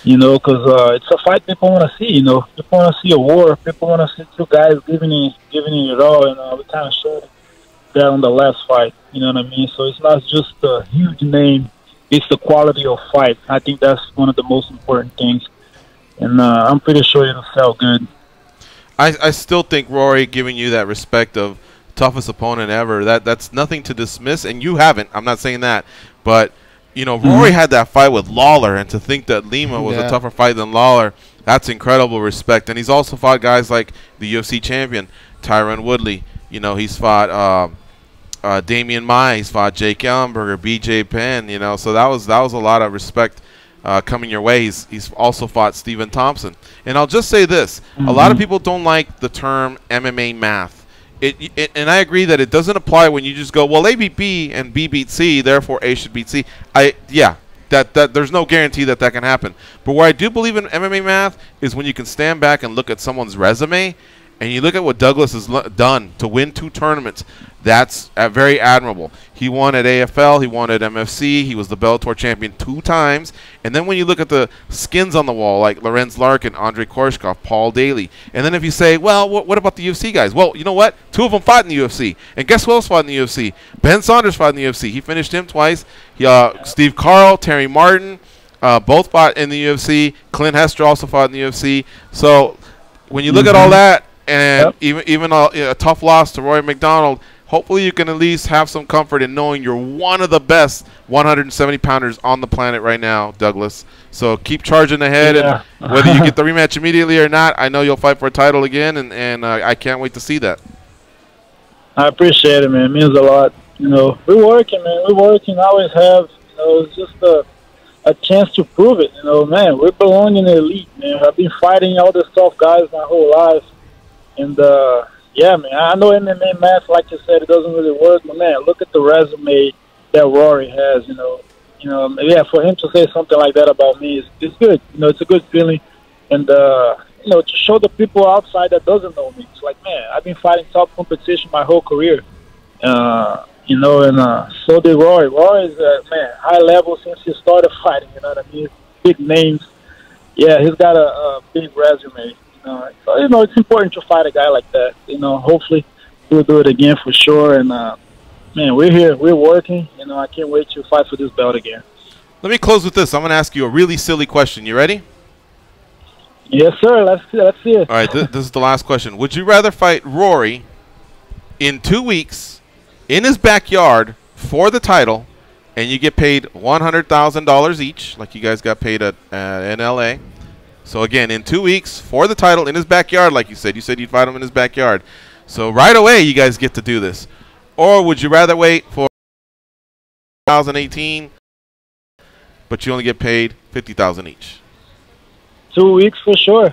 You know, because it's a fight people want to see, you know. People want to see a war. People want to see 2 guys giving it all, and we kind of showed that on the last fight, you know what I mean? So it's not just a huge name. It's the quality of fight. I think that's one of the most important things. And I'm pretty sure it'll sell good. I still think Rory giving you that respect of toughest opponent ever, that's nothing to dismiss, and you haven't. I'm not saying that. But, you know, Rory had that fight with Lawler, and to think that Lima was a tougher fight than Lawler, that's incredible respect. And he's also fought guys like the UFC champion, Tyron Woodley. You know, he's fought Damian Maia, he's fought Jake Ellenberger, BJ Penn, you know, so that was a lot of respect coming your way. He's also fought Stephen Thompson. And I'll just say this. A lot of people don't like the term MMA math. And I agree that it doesn't apply when you just go, well, A beat B and B beat C, therefore A should beat C. That there's no guarantee that can happen. But where I do believe in MMA math is when you can stand back and look at someone's resume, and you look at what Douglas has done to win 2 tournaments. That's very admirable. He won at AFL. He won at MFC. He was the Bellator champion 2 times. And then when you look at the skins on the wall, like Lorenz Larkin, Andrei Korshkov, Paul Daly, and then if you say, well, what about the UFC guys? Well, you know what? 2 of them fought in the UFC. And guess who else fought in the UFC? Ben Saunders fought in the UFC. He finished him twice. Steve Carl, Terry Martin, both fought in the UFC. Clint Hester also fought in the UFC. So when you look at all that, and even a tough loss to Roy McDonald, hopefully you can at least have some comfort in knowing you're one of the best 170-pounders on the planet right now, Douglas. So keep charging ahead, and whether you get the rematch immediately or not, I know you'll fight for a title again, and I can't wait to see that. I appreciate it, man. It means a lot. You know, we're working, man. We're working. Always have. You know, it's just a chance to prove it. You know, man, we belong in the elite, man. I've been fighting all the tough guys my whole life. And, yeah, man, I know MMA math, like you said, it doesn't really work. But, man, look at the resume that Rory has, you know. Yeah, for him to say something like that about me is good. You know, it's a good feeling. And, you know, to show the people outside that doesn't know me, it's like, man, I've been fighting top competition my whole career. You know, and so did Rory. Rory is, man, high level since he started fighting, you know what I mean? Big names. Yeah, he's got a big resume. So, you know, it's important to fight a guy like that. You know, hopefully we'll do it again for sure. And, man, we're here. We're working. You know, I can't wait to fight for this belt again. Let me close with this. I'm going to ask you a really silly question. You ready? Yes, sir. Let's see it. All right, this is the last question. Would you rather fight Rory in 2 weeks in his backyard for the title, and you get paid $100,000 each, like you guys got paid in L.A., so, again, in 2 weeks for the title in his backyard, like you said you'd fight him in his backyard. So, right away, you guys get to do this. Or would you rather wait for 2018, but you only get paid $50,000 each? 2 weeks for sure.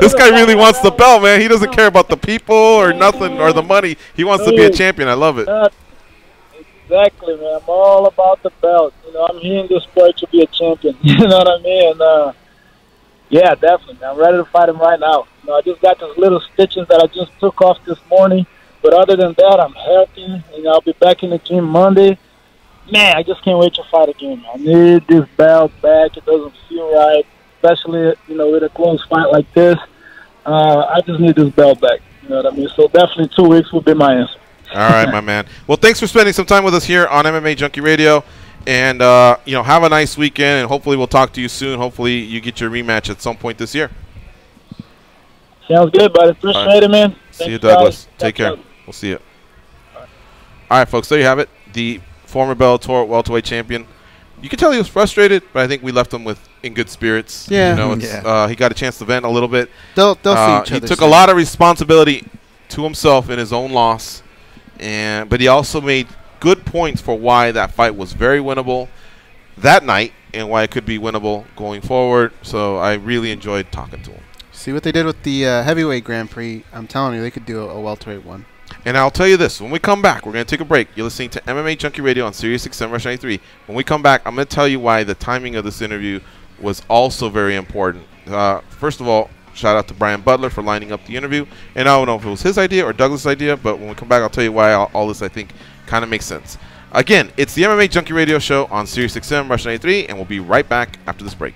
This guy really wants the belt, man. He doesn't care about the people or nothing or the money. He wants to be a champion. I love it. Exactly, man. I'm all about the belt. You know, I'm here in this sport to be a champion. You know what I mean? And, yeah, definitely. I'm ready to fight him right now. You know, I just got those little stitches that I just took off this morning. But other than that, I'm healthy. And I'll be back in the gym Monday. Man, I just can't wait to fight again. I need this belt back. It doesn't feel right, especially, you know, with a close fight like this. I just need this belt back. You know what I mean? So definitely 2 weeks will be my answer. All right, my man. Well, thanks for spending some time with us here on MMA Junkie Radio. And, you know, have a nice weekend, and hopefully we'll talk to you soon. Hopefully you get your rematch at some point this year. Sounds good, buddy. Appreciate it, man. See you, Douglas. Take care. We'll see you. All right, folks, there you have it. The former Bellator welterweight champion. You can tell he was frustrated, but I think we left him in good spirits. Yeah. You know, he got a chance to vent a little bit. They'll see each other. He took a lot of responsibility to himself in his own loss. But he also made good points for why that fight was very winnable that night and why it could be winnable going forward. So I really enjoyed talking to him. See what they did with the heavyweight Grand Prix. I'm telling you, they could do a welterweight one. And I'll tell you this. When we come back, we're going to take a break. You're listening to MMA Junkie Radio on Sirius XM Rush 93. When we come back, I'm going to tell you why the timing of this interview was also very important. First of all, shout out to Brian Butler for lining up the interview. And I don't know if it was his idea or Douglas' idea, but when we come back, I'll tell you why all this, I think, kind of makes sense. Again, it's the MMA Junkie Radio Show on Sirius XM Rush 93, and we'll be right back after this break.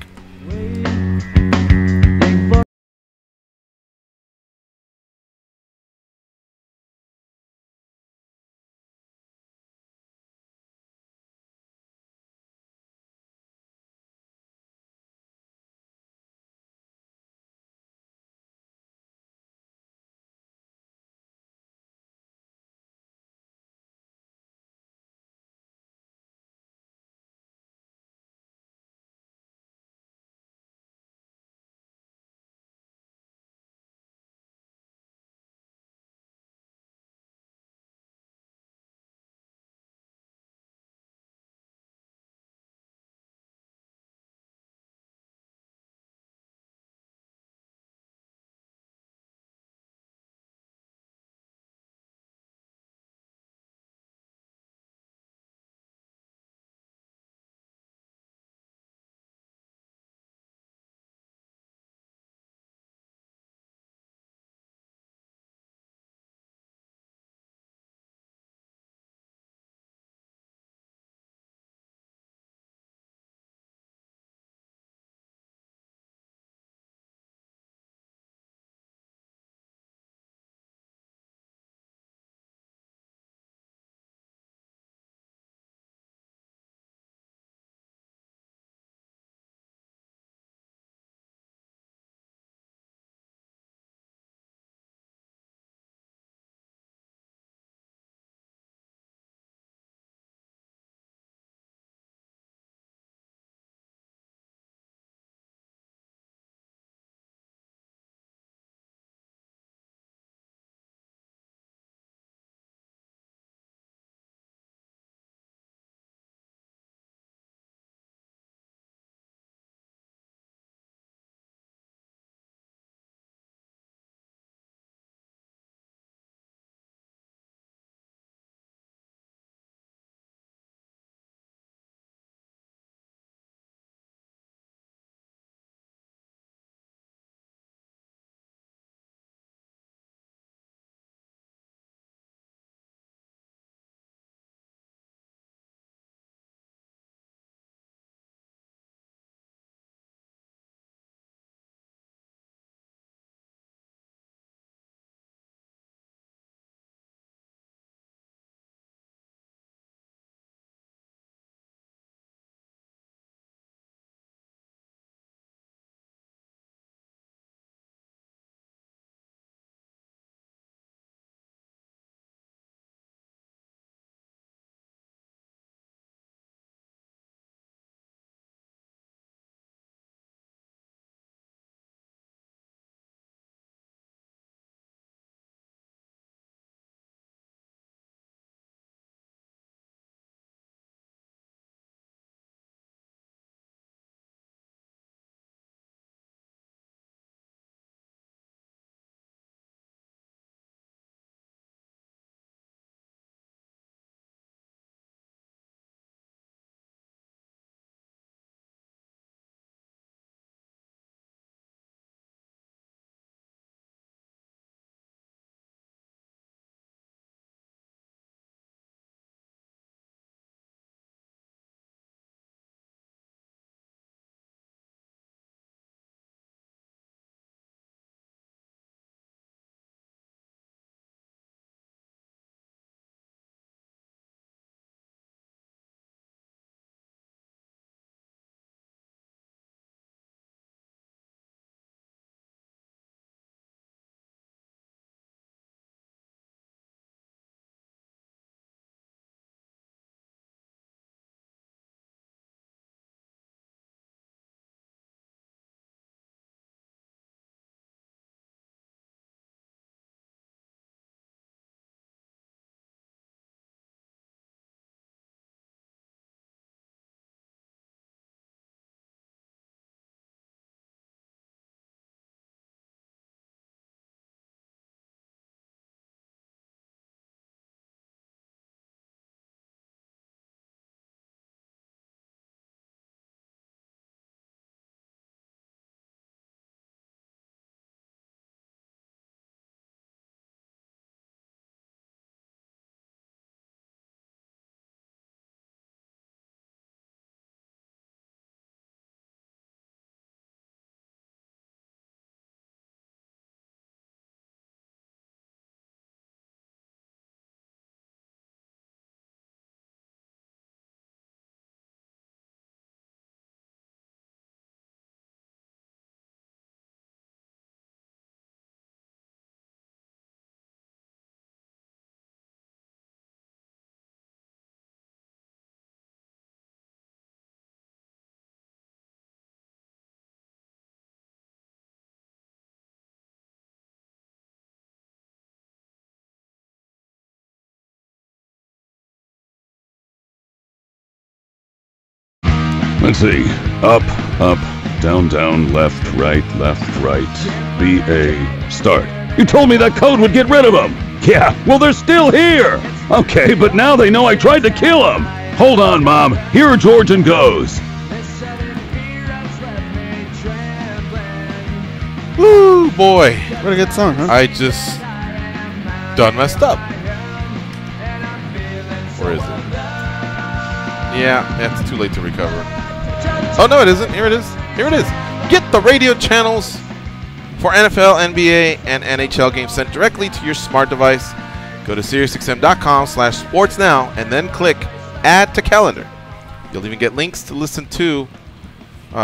Let's see. Up, up, down, down, left, right, BA, start. You told me that code would get rid of them. Yeah, well, they're still here. Okay, but now they know I tried to kill them. Hold on, Mom. Here are George and Goes. Woo, boy. What a good song, huh? I just done messed up. Or is it? Yeah, it's too late to recover. Oh, no, it isn't. Here it is. Here it is. Get the radio channels for NFL, NBA, and NHL games sent directly to your smart device. Go to SiriusXM.com/sportsnow and then click Add to Calendar. You'll even get links to listen to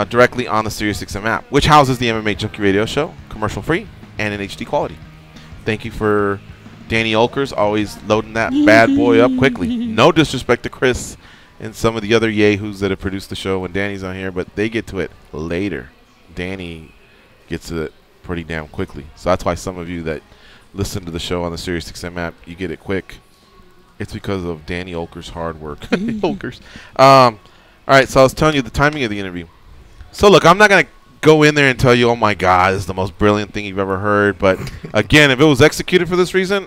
directly on the SiriusXM app, which houses the MMA Junkie Radio Show, commercial-free and in HD quality. Thank you for Danny Olkers, always loading that bad boy up quickly. No disrespect to Chris and some of the other yahoos that have produced the show when Danny's on here, but they get to it later. Danny gets to it pretty damn quickly. So that's why some of you that listen to the show on the SiriusXM app, you get it quick. It's because of Danny Olkers' hard work. Olkers. All right, so I was telling you the timing of the interview. So, look, I'm not going to go in there and tell you, oh, my God, this is the most brilliant thing you've ever heard. But, again, if it was executed for this reason,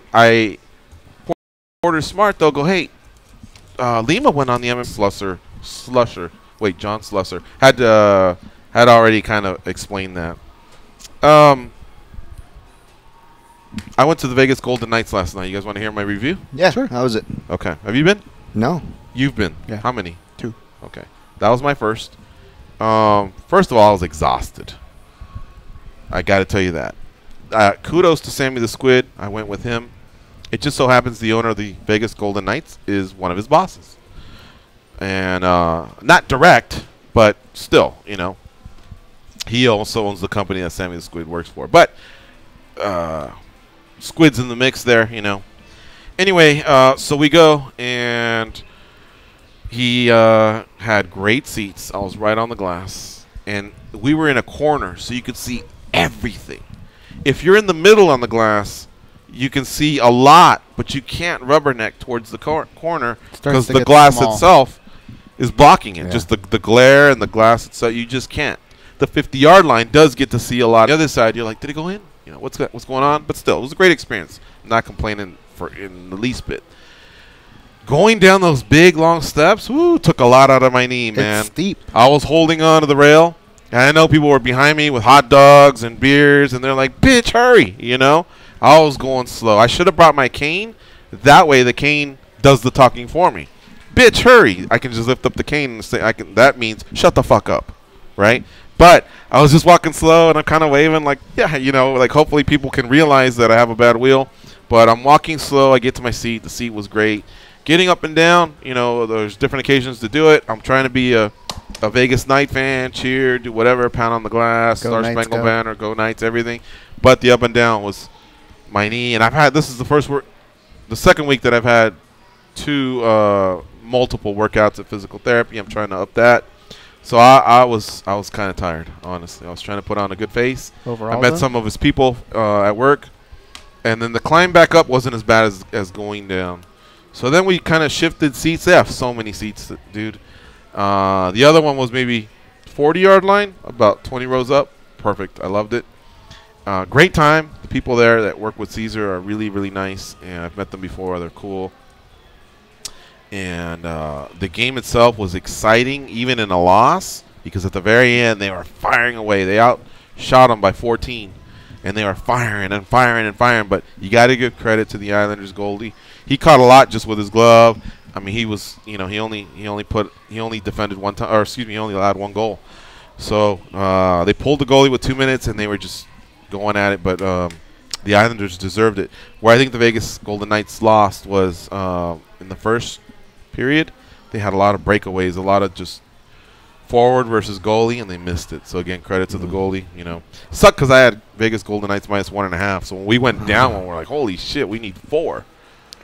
Porter's smart, though. Go, hey, Lima went on the MMA Slusher. Wait, John Slusser. Had already kind of explained that. I went to the Vegas Golden Knights last night. You guys want to hear my review? Yeah, sure. How was it? Okay. Have you been? No. You've been? Yeah. How many? 2. Okay. That was my first. First of all, I was exhausted. I got to tell you that. Kudos to Sammy the Squid. I went with him. It just so happens the owner of the Vegas Golden Knights is one of his bosses. And not direct, but still, you know. He also owns the company that Sammy the Squid works for. But Squid's in the mix there, you know. Anyway, so we go, and he had great seats. I was right on the glass. And we were in a corner, so you could see everything. If you're in the middle on the glass, you can see a lot, but you can't rubberneck towards the corner because the glass itself is blocking it. Yeah. Just the glare and the glass itself, you just can't. The 50-yard line does get to see a lot. The other side, you're like, did it go in? You know, what's going on? But still, it was a great experience. I'm not complaining in the least bit. Going down those big, long steps, took a lot out of my knee, man. It's steep. I was holding on to the rail, and I know people were behind me with hot dogs and beers, and they're like, bitch, hurry, you know? I was going slow. I should have brought my cane. That way the cane does the talking for me. Bitch, hurry. I can just lift up the cane and say, that means shut the fuck up, right? But I was just walking slow, and I'm kind of waving like, yeah, you know, like hopefully people can realize that I have a bad wheel. But I'm walking slow. I get to my seat. The seat was great. Getting up and down, you know, there's different occasions to do it. I'm trying to be a Vegas Knight fan, cheer, do whatever, pound on the glass, Star Spangled Banner, go Knights, everything. But the up and down was my knee. And this is the second week that I've had 2 multiple workouts of physical therapy. I'm trying to up that. So I was kind of tired, honestly. I was trying to put on a good face. Overall, I met some of his people at work, and then the climb back up wasn't as bad as going down. So then we kind of shifted seats. They have so many seats, dude. The other one was maybe 40-yard line, about 20 rows up. Perfect. I loved it. Great time. The people there that work with Caesar are really, really nice, and I've met them before. They're cool. And the game itself was exciting, even in a loss, because at the very end they were firing away. They outshot them by 14, and they were firing and firing and firing. But you got to give credit to the Islanders goalie. He caught a lot just with his glove. I mean, he was, you know, he only defended one time, or excuse me, he only allowed 1 goal. So they pulled the goalie with 2 minutes, and they were just going at it. But the Islanders deserved it. Where I think the Vegas Golden Knights lost was in the first period. They had a lot of breakaways, a lot of just forward versus goalie, and they missed it. So again, credit to the goalie. You know, sucked because I had Vegas Golden Knights minus 1.5. So when we went down, we're like, holy shit, we need 4.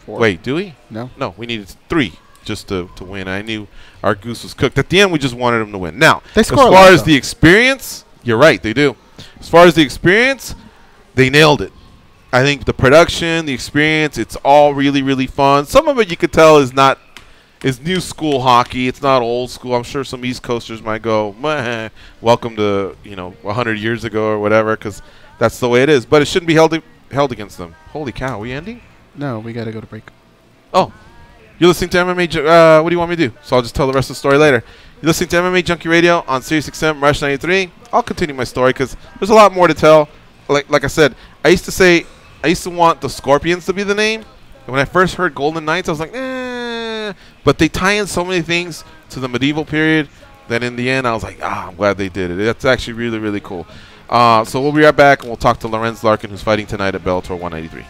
Wait, do we? No, we needed 3 just to win. I knew our goose was cooked. At the end, we just wanted them to win. Now, as far as the experience, you're right, they do. As far as the experience, they nailed it. I think the production, the experience, it's all really, really fun. Some of it you could tell is not It's new school hockey. It's not old school. I'm sure some East Coasters might go, meh, welcome to 100 years ago or whatever, because that's the way it is. But it shouldn't be held against them. Holy cow! Are we ending? No, we gotta go to break. Oh, you're listening to MMA. What do you want me to do? So I'll just tell the rest of the story later. You're listening to MMA Junkie Radio on Sirius XM Rush 93. I'll continue my story because there's a lot more to tell. Like I said, I used to want the Scorpions to be the name. And when I first heard Golden Knights, I was like, eh. But they tie in so many things to the medieval period that in the end, I was like, I'm glad they did it. That's actually really, really cool. So we'll be right back, and we'll talk to Lorenz Larkin, who's fighting tonight at Bellator 193.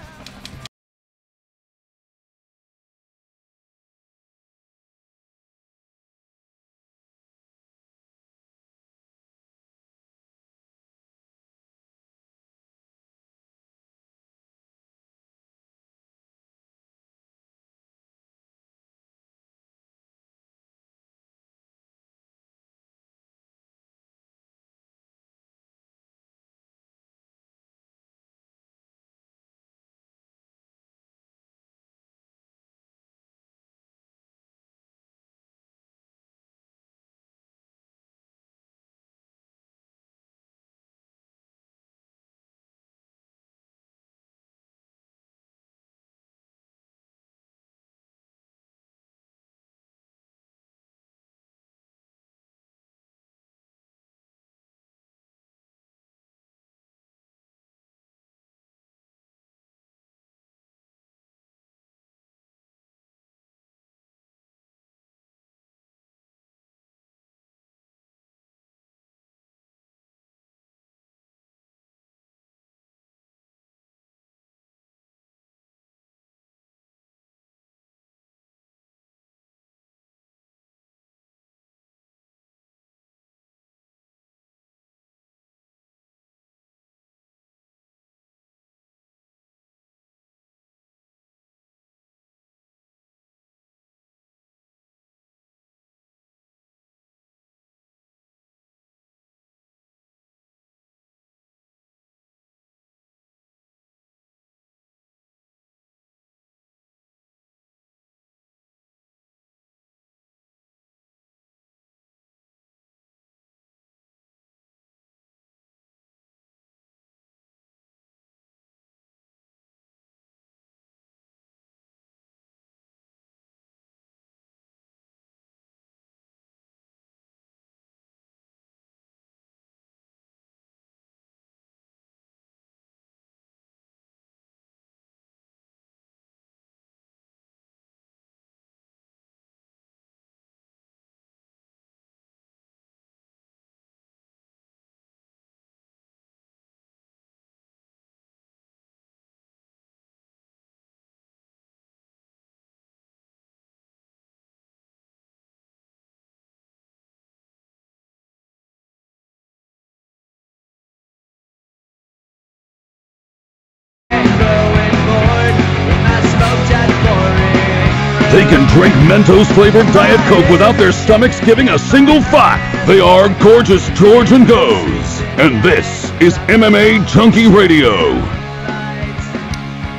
They can drink Mentos-flavored Diet Coke without their stomachs giving a single thought. They are Gorgeous George and Goes. And this is MMA Junkie Radio.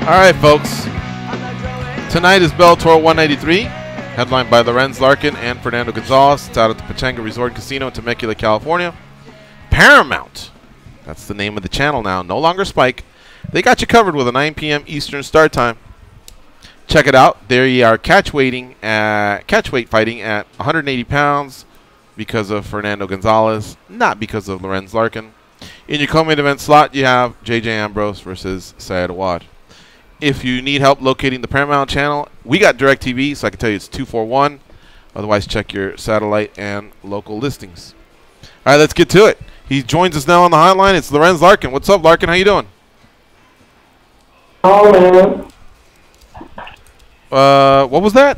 All right, folks. Tonight is Bellator 193, headlined by Lorenz Larkin and Fernando Gonzalez. It's out at the Pachanga Resort Casino in Temecula, California. Paramount, that's the name of the channel now, no longer Spike. They got you covered with a 9 p.m. Eastern start time. Check it out. There you are, catch weight fighting at 180 pounds because of Fernando Gonzalez, not because of Lorenz Larkin. In your co-main event slot, you have J.J. Ambrose versus Syed Awad. If you need help locating the Paramount channel, we got DirecTV, so I can tell you it's 241. Otherwise, check your satellite and local listings. All right, let's get to it. He joins us now on the hotline. It's Lorenz Larkin. What's up, Larkin? How you doing? Oh, man. What was that?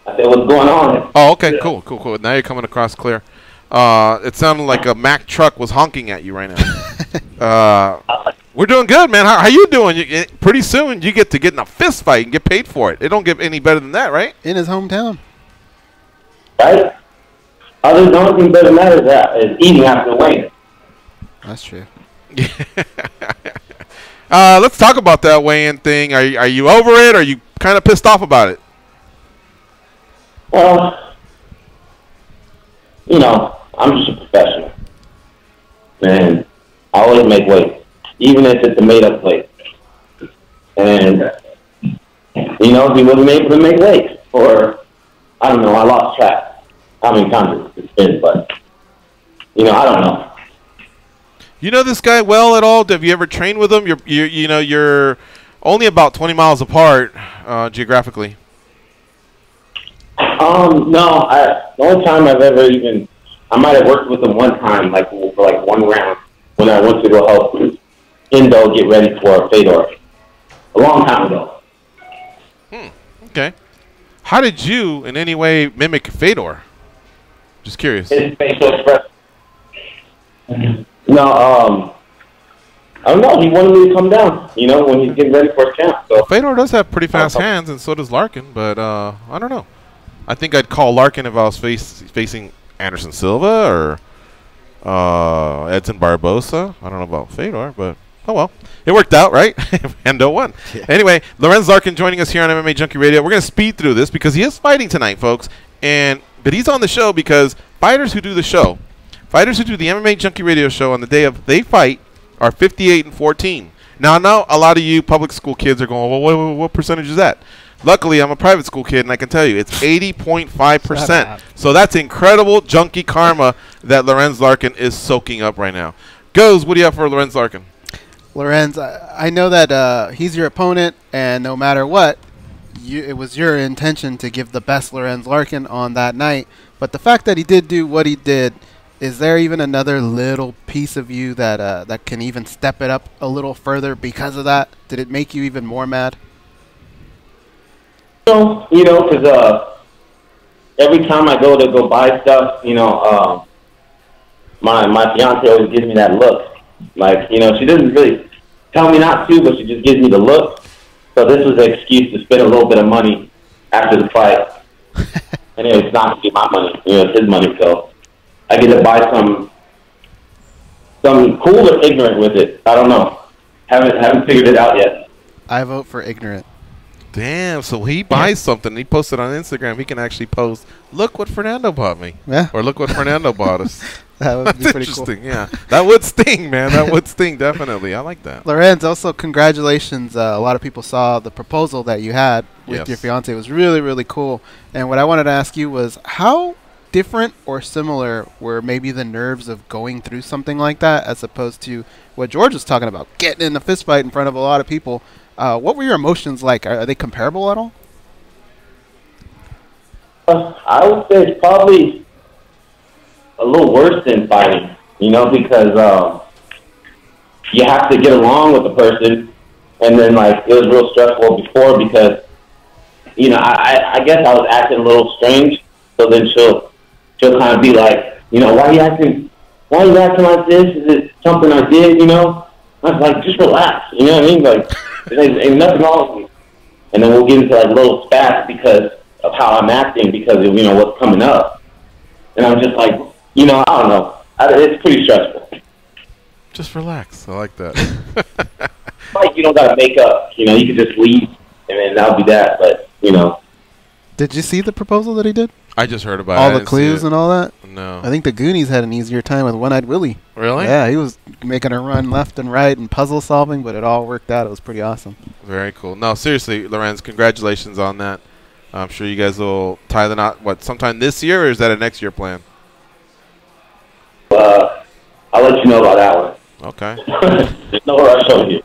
I said, what's going on? Oh, okay, cool. Now you're coming across clear. It sounded like a Mack truck was honking at you right now. We're doing good, man. How you doing? Pretty soon you get in a fist fight and get paid for it. It don't get any better than that, right? In his hometown. Right? The only thing better than that is eating after weighing. That's true. Let's talk about that weigh-in thing. Are you over it? Or are you kind of pissed off about it? Well, you know, I'm just a professional. And I always make weight, even if it's a made-up weight. And, you know, he wasn't able to make weight. Or, I don't know, I lost track how many times it's been, but, you know, I don't know. You know this guy well at all? Have you ever trained with him? You're only about 20 miles apart geographically. No, the only time I've ever I might have worked with him one time, like for like one round, when I went to go help Indo get ready for a Fedor. A long time ago. Okay. How did you, in any way, mimic Fedor? Just curious. His facial expression. No, I don't know. He wanted me to come down, you know, when he's getting ready for his camp. So. Fedor does have pretty fast hands, and so does Larkin, but I don't know. I think I'd call Larkin if I was facing Anderson Silva or Edson Barbosa. I don't know about Fedor, but oh well. It worked out, right? Endo won. Yeah. Anyway, Lorenz Larkin joining us here on MMA Junkie Radio. We're going to speed through this because he is fighting tonight, folks. But he's on the show because fighters who do the show, fighters who do the MMA Junkie Radio show on the day of they fight are 58-14. Now, I know a lot of you public school kids are going, well, what percentage is that? Luckily, I'm a private school kid, and I can tell you it's 80.5%. So that's incredible junkie karma that Lorenz Larkin is soaking up right now. Goes, what do you have for Lorenz Larkin? Lorenz, I know that he's your opponent, and no matter what, it was your intention to give the best Lorenz Larkin on that night. But the fact that he did do what he did, is there even another little piece of you that that can even step it up a little further because of that? Did it make you even more mad? You know, because every time I go buy stuff, you know, my fiance always gives me that look. Like, you know, she doesn't really tell me not to, but she just gives me the look. So this was an excuse to spend a little bit of money after the fight. And it's not to be my money, you know, it's his money. So I get to buy some cool or ignorant with it. I don't know. Haven't figured it out yet. I vote for ignorant. Damn, so he buys something, he posts it on Instagram, he can actually post, look what Fernando bought me. Yeah. Or look what Fernando bought us. That would be pretty interesting, cool. Yeah. That would sting, man. That would sting, definitely. I like that. Lorenz, also congratulations. A lot of people saw the proposal that you had with your fiance. It was really, really cool. And what I wanted to ask you was, how different or similar were maybe the nerves of going through something like that as opposed to what George was talking about, getting in a fist fight in front of a lot of people? What were your emotions like? Are they comparable at all? I would say it's probably a little worse than fighting, you know, because you have to get along with the person, and then, like, it was real stressful before because, you know, I guess I was acting a little strange, so then she'll kind of be like, you know, why are you acting like this? Is it something I did, you know? I was like, just relax, you know what I mean? Like, ain't nothing wrong with me. And then we'll get into, like, little spats because of how I'm acting, because of, you know, what's coming up. And I'm just like, you know, I don't know. It's pretty stressful. Just relax. I like that. Like, you don't got to make up. You know, you can just leave, and then that'll be that. But, you know. Did you see the proposal that he did? I just heard about all the clues and all that? No. I think the Goonies had an easier time with One-Eyed Willie. Really? Yeah, he was making her run left and right and puzzle solving, but it all worked out. It was pretty awesome. Very cool. No, seriously, Lorenz, congratulations on that. I'm sure you guys will tie the knot, sometime this year, or is that a next year plan? I'll let you know about that one. Okay. There's no rush on you.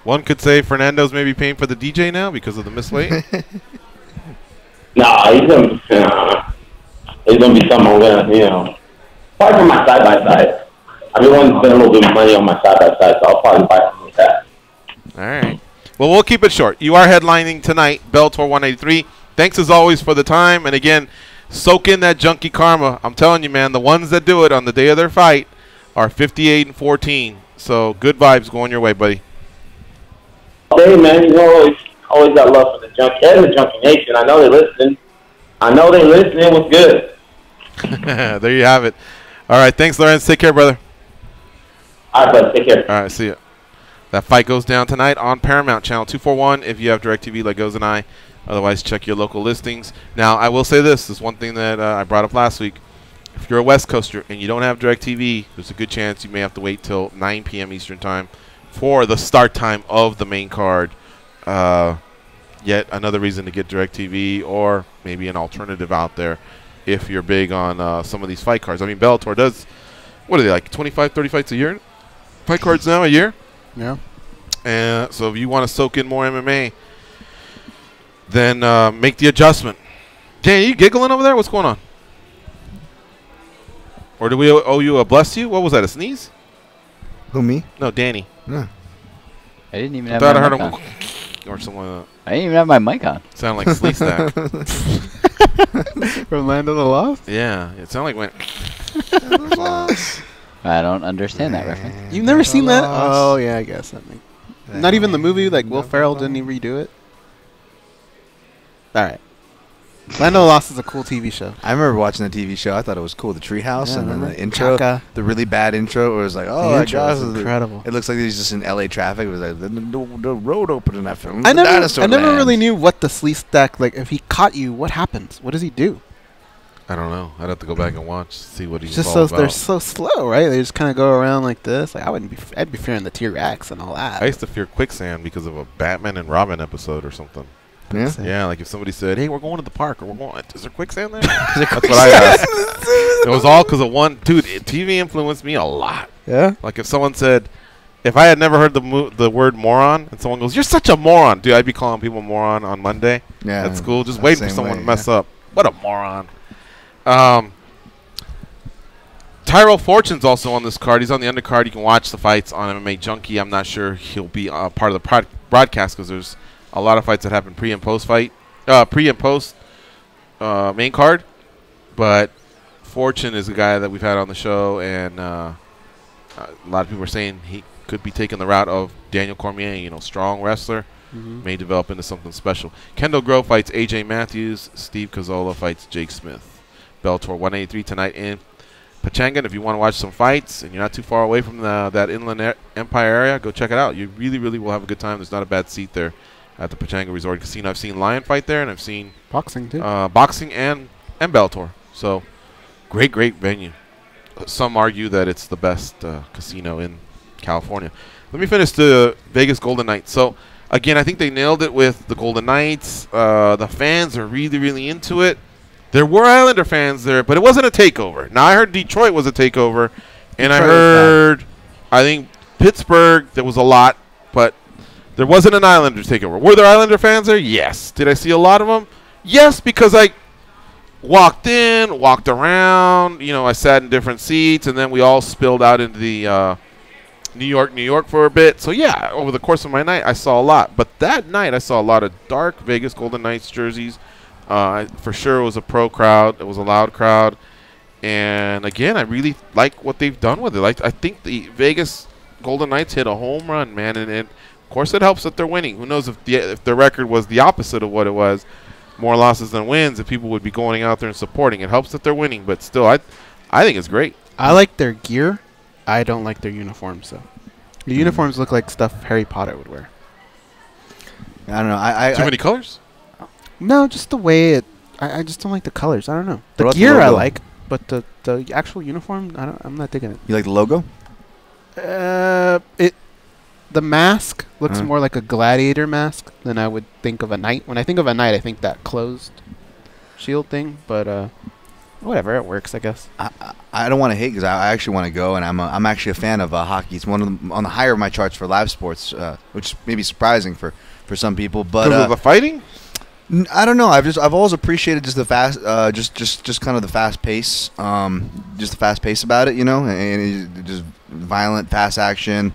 One could say Fernando's maybe paying for the DJ now because of the missed weight. Nah, he's gonna be something I'm gonna, you know, probably for my side-by-side. I've been wanting to spend a little bit of money on my side-by-side, so I'll probably buy something like that. All right. Well, we'll keep it short. You are headlining tonight, Bellator 183. Thanks as always for the time. And again, soak in that junkie karma. I'm telling you, man, the ones that do it on the day of their fight are 58-14. So good vibes going your way, buddy. Hey, man, you know, always got love for the junkie and the junkie nation. I know they're listening. What's good? There you have it. All right. Thanks, Lorenz. Take care, brother. All right, bud. Take care. All right. See ya. That fight goes down tonight on Paramount Channel 241 if you have DirecTV like Goes and I. Otherwise, check your local listings. Now, I will say this is one thing that I brought up last week. If you're a West Coaster and you don't have DirecTV, there's a good chance you may have to wait till 9 p.m. Eastern Time for the start time of the main card. Yet another reason to get DirecTV, or maybe an alternative out there if you're big on some of these fight cards. I mean, Bellator does, what are they, like 25, 30 fights a year? Fight cards now a year? Yeah. And so if you want to soak in more MMA, then make the adjustment. Dan, you giggling over there? What's going on? Or do we owe you a bless you? What was that, a sneeze? Who, me? No, Danny. No. I didn't even I have thought my I heard mic him on. or something like that. I didn't even have my mic on. Sounded like Sleep Stack. From Land of the Lost? Yeah, it sounded like went. I don't understand that reference. You've never seen that? Oh, yeah, I guess. Not even the movie, like Will Ferrell, didn't he redo it? All right. Land of the Lost is a cool TV show. I remember watching the TV show. I thought it was cool. The treehouse, Yeah, and then remember? the intro, Kaka. the really bad intro, where it was like, oh The my intro gosh, was incredible. It looks like he's just in LA traffic. It was like the road opened in that film. I The never dinosaur really land. knew what the Sleep Stack, like, if he caught you, what happens? What does he do? I don't know. I'd have to go back and watch, see what he's It's just all so they're about. so slow, right? They just kind of go around like this. Like I'd be fearing the T-Rex and all that. I used to fear quicksand because of a Batman and Robin episode or something. Yeah? Yeah, like if somebody said, "Hey, we're going to the park," or "We're going," is there quicksand there? That's what I asked. It was all because of one dude. TV influenced me a lot. Yeah. Like if someone said, if I had never heard the word moron, and someone goes, "You're such a moron," dude, I'd be calling people moron on Monday at school, just waiting for someone to mess up. What a moron. Tyrell Fortune's also on this card. He's on the undercard. You can watch the fights on MMA Junkie. I'm not sure he'll be part of the broadcast because there's a lot of fights that happen pre and post main card. But Fortune is a guy that we've had on the show, and a lot of people are saying he could be taking the route of Daniel Cormier. You know, strong wrestler, may develop into something special. Kendall Grove fights AJ Matthews. Steve Cazzola fights Jake Smith. Bellator 183 tonight in Pachanga. If you want to watch some fights and you're not too far away from that Inland Empire area, go check it out. You really, really will have a good time. There's not a bad seat there at the Pachanga Resort Casino. I've seen Lion fight there, and I've seen boxing too. Boxing and Bellator. So great venue. Some argue that it's the best casino in California. Let me finish the Vegas Golden Knights. So again, I think they nailed it with the Golden Knights. The fans are really, really into it. There were Islander fans there, but it wasn't a takeover. Now, I heard Detroit was a takeover, and I heard, I think, Pittsburgh, there was a lot, but there wasn't an Islanders takeover. Were there Islander fans there? Yes. Did I see a lot of them? Yes, because I walked in, walked around, you know, I sat in different seats, and then we all spilled out into the New York for a bit. So, yeah, over the course of my night, I saw a lot. But that night, I saw a lot of dark Vegas Golden Knights jerseys. For sure, it was a pro crowd. It was a loud crowd. And, again, I really like what they've done with it. Like, I think the Vegas Golden Knights hit a home run, man. And of course, it helps that they're winning. Who knows if the record was the opposite of what it was, more losses than wins, if people would be going out there and supporting. It helps that they're winning. But still, I think it's great. I like their gear. I don't like their uniforms, though. The uniforms look like stuff Harry Potter would wear. I don't know. Too many colors? No, just the way it. I just don't like the colors. I don't know. The What about gear the I logo? like, but the actual uniform, I'm not digging it. You like the logo? The mask looks more like a gladiator mask than I would think of a knight. When I think of a knight, I think that closed shield thing. But whatever, it works, I guess. I don't want to hate because I actually want to go, and I'm actually a fan of hockey. It's one of the, on the higher of my charts for live sports, which may be surprising for some people. But Because of the fighting? I don't know. I've always appreciated just the fast, just kind of the fast pace, just the fast pace about it, you know, and it just violent, fast action.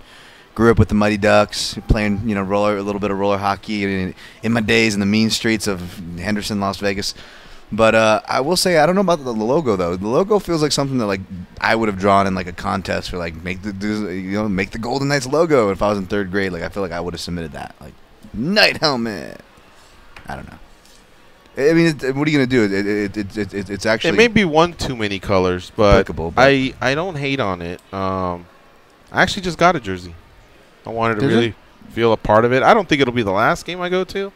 Grew up with the Mighty Ducks, playing, you know, a little bit of roller hockey in my days in the mean streets of Henderson, Las Vegas. But I will say I don't know about the logo though. The logo feels like something that like I would have drawn in like a contest for like make the Golden Knights logo if I was in 3rd grade. Like I feel like I would have submitted that like Knight helmet. I don't know. I mean, what are you gonna do? It's actually it may be one too many colors, but applicable, but I don't hate on it. I actually just got a jersey. I wanted to really feel a part of it. I don't think it'll be the last game I go to.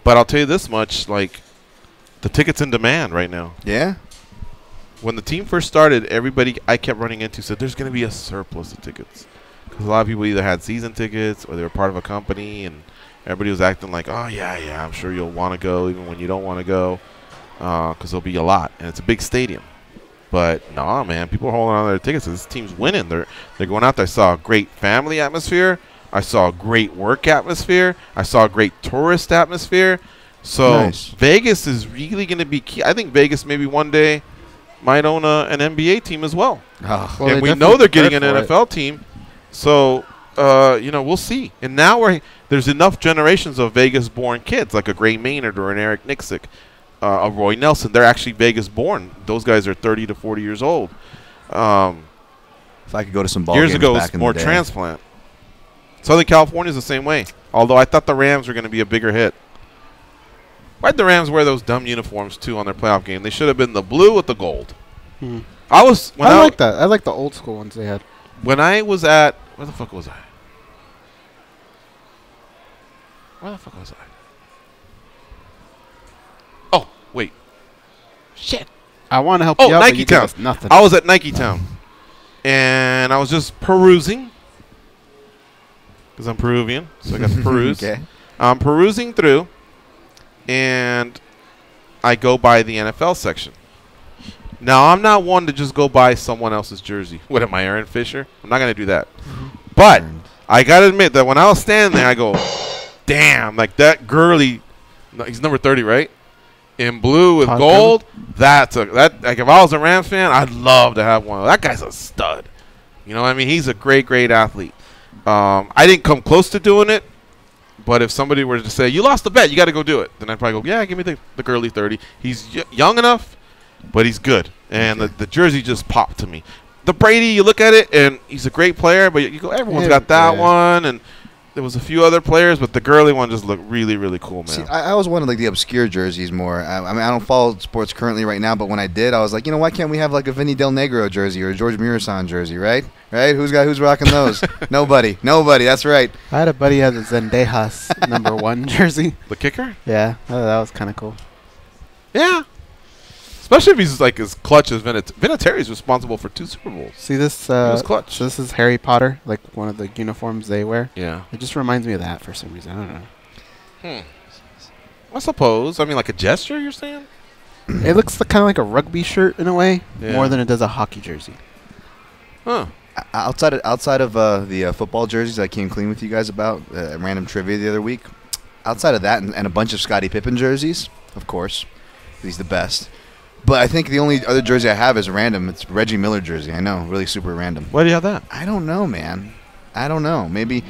But I'll tell you this much, like, the ticket's in demand right now. Yeah? When the team first started, everybody I kept running into said there's going to be a surplus of tickets. Because a lot of people either had season tickets or they were part of a company, and everybody was acting like, oh, yeah, I'm sure you'll want to go even when you don't want to go, because there'll be a lot. And it's a big stadium. But, no, man, people are holding on to their tickets. This team's winning. They're going out there. I saw a great family atmosphere. I saw a great work atmosphere. I saw a great tourist atmosphere. So Nice. Vegas is really going to be key. I think Vegas maybe one day might own an NBA team as well. Oh. Well, And they we know they're getting an definitely prepared NFL team. So, we'll see. And now there's enough generations of Vegas-born kids, like a Gray Maynard or an Eric Nixick, a Roy Nelson. They're actually Vegas-born. Those guys are 30 to 40 years old. If I could go to some ball Years games ago, it back was in more the day. transplant. Southern California is the same way. Although I thought the Rams were going to be a bigger hit. Why'd the Rams wear those dumb uniforms, too, on their playoff game? They should have been the blue with the gold. I like that. I like the old school ones they had. When I was at... Where the fuck was I? Oh, wait. Shit. I want to help you out, but Nike you give Town. us nothing. I was at Nike Town. And I was just perusing. Because I'm Peruvian, so I got to peruse. Okay. I'm perusing through. And I go by the NFL section. Now, I'm not one to just go buy someone else's jersey. What am I, Aaron Fisher? I'm not going to do that. But I got to admit that when I was standing there, I go, damn, like that Gurley, he's number 30, right? In blue with gold, like if I was a Rams fan, I'd love to have one. That guy's a stud. You know what I mean? He's a great, great athlete. I didn't come close to doing it. But if somebody were to say, you lost the bet, you got to go do it, then I'd probably go, yeah, give me the Gurley 30. He's young enough, but he's good. And the jersey just popped to me. The Brady, you look at it, and he's a great player, but you go, everyone's got that one. And there was a few other players, but the Gurley one just looked really, really cool, man. See, I always wanted like the obscure jerseys more. I mean, I don't follow sports currently right now, but when I did, I was like, why can't we have like a Vinny Del Negro jersey or a George Mirasan jersey, right? Right? Who's rocking those? Nobody. That's right. I had a buddy who had the Zendejas #1 jersey. The kicker? Yeah, that was kind of cool. Yeah. Especially if he's like as clutch as Vinatieri's responsible for 2 Super Bowls. See this? was clutch. So this is Harry Potter, like one of the uniforms they wear. Yeah. It just reminds me of that for some reason. I don't know. I suppose. I mean, like a gesture, you're saying? It looks kind of like a rugby shirt in a way, Yeah. more than it does a hockey jersey. Huh. Outside of the football jerseys I came clean with you guys about random trivia the other week. Outside of that and a bunch of Scottie Pippen jerseys, of course, he's the best. But I think the only other jersey I have is random. It's Reggie Miller jersey. I know, really super random. Why do you have that? I don't know, man. I don't know. Maybe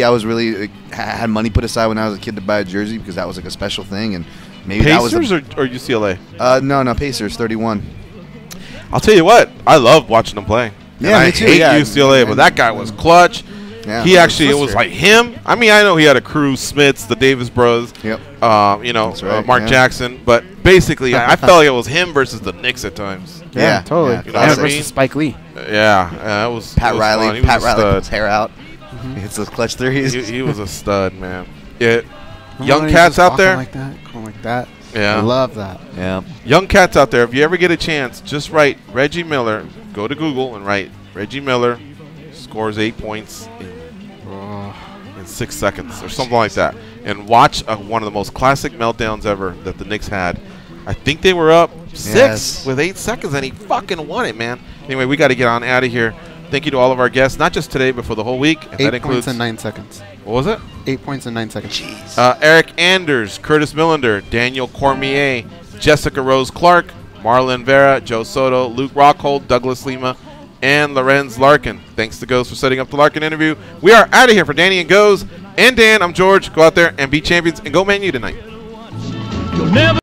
I was really had money put aside when I was a kid to buy a jersey because that was like a special thing, and maybe Pacers that was or UCLA? No, Pacers 31. I'll tell you what, I loved watching them play. Yeah, and me too. I hate Yeah. UCLA, but that guy was clutch. Yeah, He actually, it was like him. I mean, I know he had a crew, Smiths, the Davis Bros. Yep. That's right, Mark Jackson. But basically, I felt like it was him versus the Knicks at times. Yeah, totally. You know what I mean? Versus Spike Lee. Yeah, it was Pat it was Riley. fun. He was Pat a Riley stud. puts hair out. He hits those clutch threes. He was a stud, man. Young Remember he cats was out walking there. like that, going like that. Yeah. I love that. Yeah. Young cats out there, if you ever get a chance, just write Reggie Miller. Go to Google and write Reggie Miller scores 8 points in 6 seconds or something like that. And watch one of the most classic meltdowns ever that the Knicks had. I think they were up 6 with 8 seconds, and he fucking won it, man. Anyway, we got to get on out of here. Thank you to all of our guests, not just today, but for the whole week. And 8 that includes points in 9 seconds. What was it? 8 points in 9 seconds. Jeez. Eric Anders, Curtis Millender, Daniel Cormier, Jessica Rose Clark, Marlon Vera, Joe Soto, Luke Rockhold, Douglas Lima, and Lorenz Larkin. Thanks to Goes for setting up the Larkin interview. We are out of here for Danny and Goes. And Dan, I'm George. Go out there and be champions and go Man U tonight. You'll never